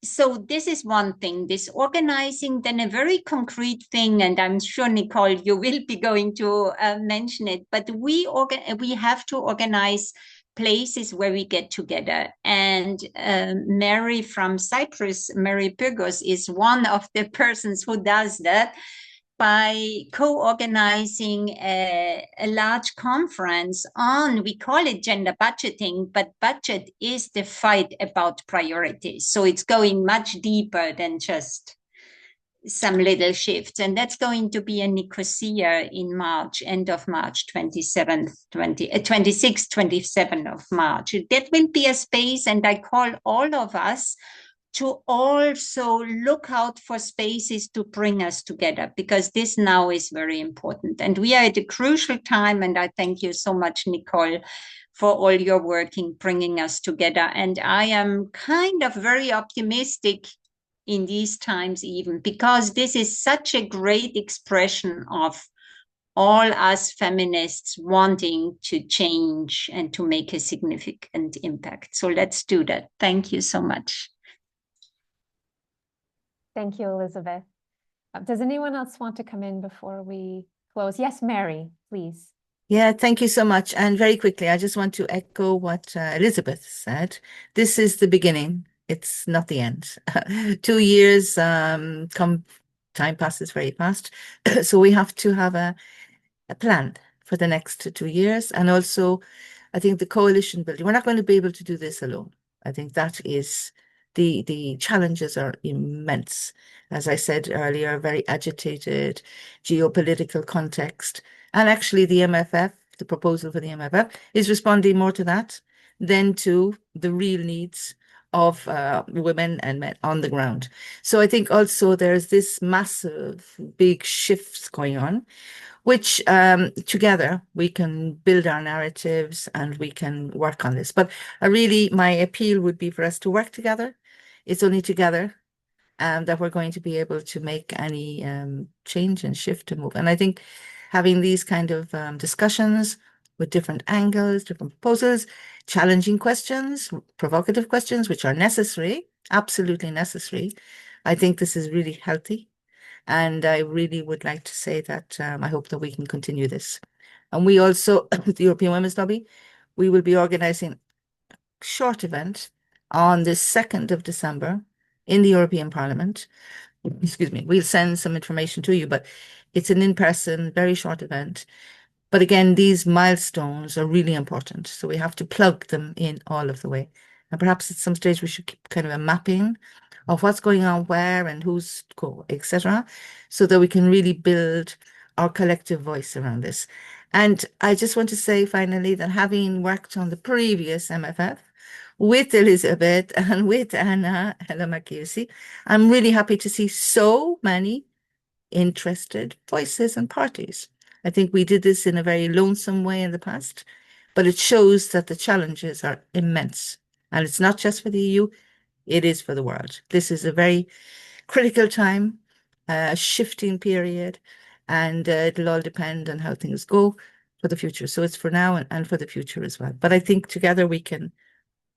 so this is one thing, this organizing. Then a very concrete thing, and I'm sure, Nicole, you will be going to mention it, but we have to organize places where we get together. And Mary from Cyprus, Mary Pyrgos, is one of the persons who does that by co-organizing a large conference on, we call it gender budgeting, but budget is the fight about priorities. So it's going much deeper than just some little shifts. And that's going to be in Nicosia in March, end of March, 26, 27 of March. That will be a space, and I call all of us to also look out for spaces to bring us together, because this now is very important. And we are at a crucial time, and I thank you so much, Nicole, for all your work in bringing us together. And I am kind of very optimistic in these times even, because this is such a great expression of all us feminists wanting to change and to make a significant impact. So let's do that. Thank you so much. Thank you, Elizabeth. Does anyone else want to come in before we close? Yes, Mary, please. Yeah, thank you so much. And very quickly, I just want to echo what Elizabeth said. This is the beginning. It's not the end. 2 years, time passes very fast. So we have to have a plan for the next 2 years. And also, I think the coalition building, we're not going to be able to do this alone. I think that is the challenges are immense. As I said earlier, very agitated geopolitical context. And actually the MFF, the proposal for the MFF, is responding more to that than to the real needs of women and men on the ground. So I think also there's this massive, big shifts going on, which together we can build our narratives and we can work on this. But really, my appeal would be for us to work together. It's only together that we're going to be able to make any change and shift and move. And I think having these kind of discussions with different angles, different proposals, challenging questions, provocative questions, which are necessary, absolutely necessary. I think this is really healthy. And I really would like to say that I hope that we can continue this. And we also, the European Women's Lobby, we will be organizing a short event on the 2nd of December in the European Parliament. Excuse me, we'll send some information to you, but it's an in-person, very short event. But again, these milestones are really important. So we have to plug them in all of the way. And perhaps at some stage we should keep kind of a mapping of what's going on where and who's go, etc., so that we can really build our collective voice around this. And I just want to say finally that having worked on the previous MFF with Elizabeth and with Anna Hellemakirsi, I'm really happy to see so many interested voices and parties. I think we did this in a very lonesome way in the past, but it shows that the challenges are immense. And it's not just for the EU, it is for the world. This is a very critical time, a shifting period, and it'll all depend on how things go for the future. So it's for now and for the future as well. But I think together we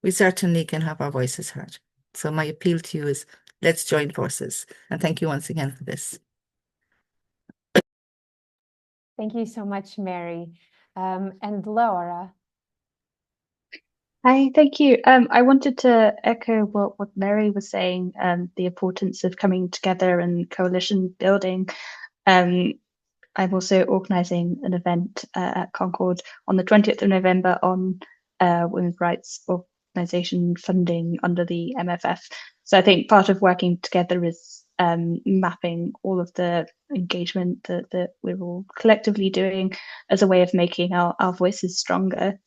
certainly can have our voices heard. So my appeal to you is let's join forces. And thank you once again for this. Thank you so much, Mary. And Laura. Hi, thank you. I wanted to echo what Mary was saying, the importance of coming together and coalition building. I'm also organising an event at Concord on the 20th of November on women's rights organisation funding under the MFF. So I think part of working together is mapping all of the engagement that we're all collectively doing as a way of making our voices stronger.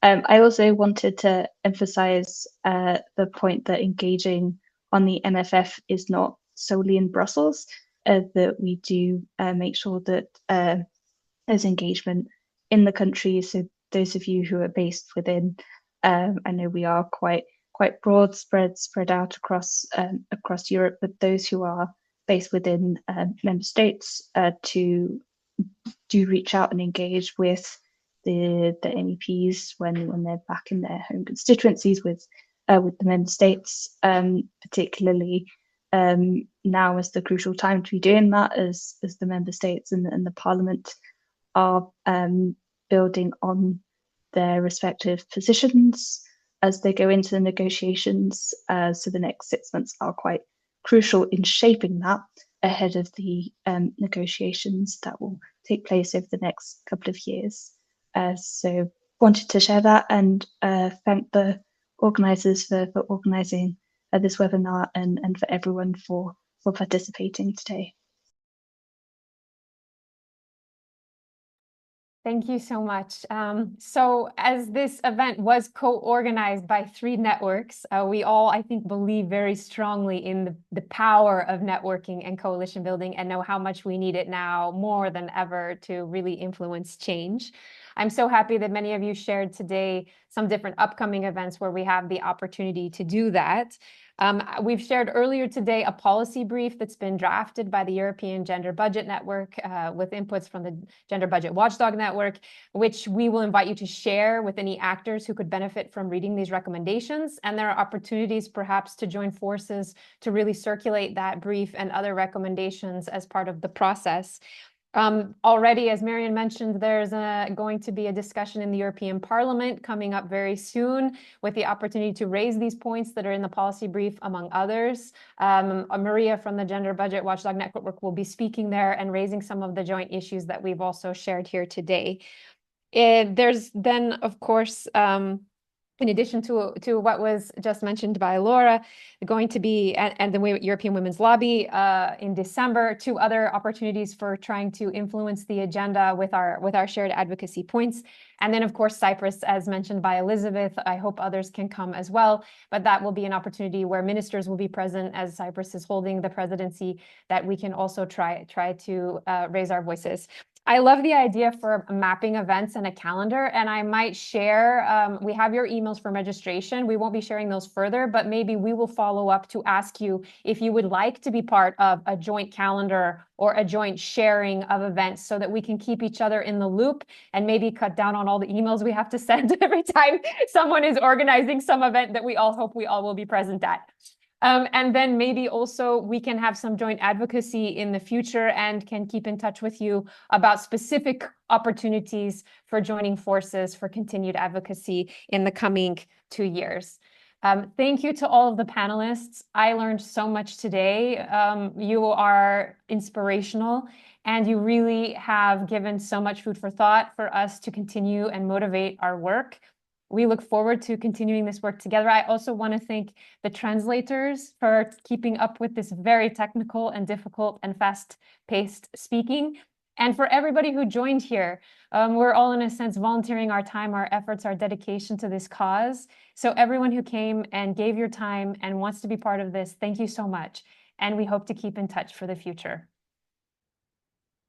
I also wanted to emphasize the point that engaging on the MFF is not solely in Brussels, that we do make sure that there's engagement in the country. So those of you who are based within, I know we are quite broad, spread out across Europe, but those who are based within member states to do reach out and engage with the MEPs when they're back in their home constituencies with the member states, particularly now is the crucial time to be doing that as the member states and the parliament are building on their respective positions as they go into the negotiations. So the next 6 months are quite crucial in shaping that ahead of the negotiations that will take place over the next couple of years. So wanted to share that and thank the organisers for organising this webinar and for everyone for participating today. Thank you so much. So as this event was co-organized by 3 networks, we all, I think, believe very strongly in the power of networking and coalition building and know how much we need it now more than ever to really influence change. I'm so happy that many of you shared today some different upcoming events where we have the opportunity to do that. We've shared earlier today a policy brief that's been drafted by the European Gender Budget Network with inputs from the Gender Budget Watchdog Network, which we will invite you to share with any actors who could benefit from reading these recommendations. And there are opportunities perhaps to join forces to really circulate that brief and other recommendations as part of the process. Already, as Marian mentioned, there's going to be a discussion in the European Parliament coming up very soon with the opportunity to raise these points that are in the policy brief, among others. Maria from the Gender Budget Watchdog Network will be speaking there and raising some of the joint issues that we've also shared here today. There's then, of course, in addition to what was just mentioned by Laura, going to be, and the European Women's Lobby in December, 2 other opportunities for trying to influence the agenda with our shared advocacy points. And then, of course, Cyprus, as mentioned by Elizabeth. I hope others can come as well, but that will be an opportunity where ministers will be present as Cyprus is holding the presidency, that we can also try to raise our voices. I love the idea for mapping events and a calendar, and I might share, we have your emails for registration. We won't be sharing those further, but maybe we will follow up to ask you if you would like to be part of a joint calendar or a joint sharing of events so that we can keep each other in the loop and maybe cut down on all the emails we have to send every time someone is organizing some event that we all hope we all will be present at. And then maybe also we can have some joint advocacy in the future and can keep in touch with you about specific opportunities for joining forces for continued advocacy in the coming 2 years. Thank you to all of the panelists. I learned so much today. You are inspirational and you really have given so much food for thought for us to continue and motivate our work. We look forward to continuing this work together. I also want to thank the translators for keeping up with this very technical and difficult and fast-paced speaking. And for everybody who joined here, we're all in a sense volunteering our time, our efforts, our dedication to this cause. So everyone who came and gave your time and wants to be part of this, thank you so much. And we hope to keep in touch for the future.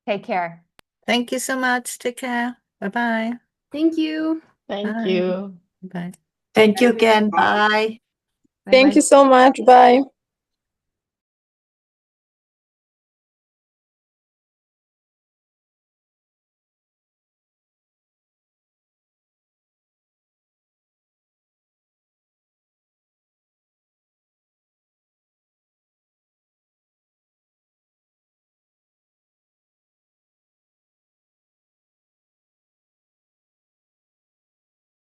Take care. Thank you so much. Take care. Bye-bye. Thank you. Thank you. Bye. Thank you again. Bye. Thank you so much. Bye.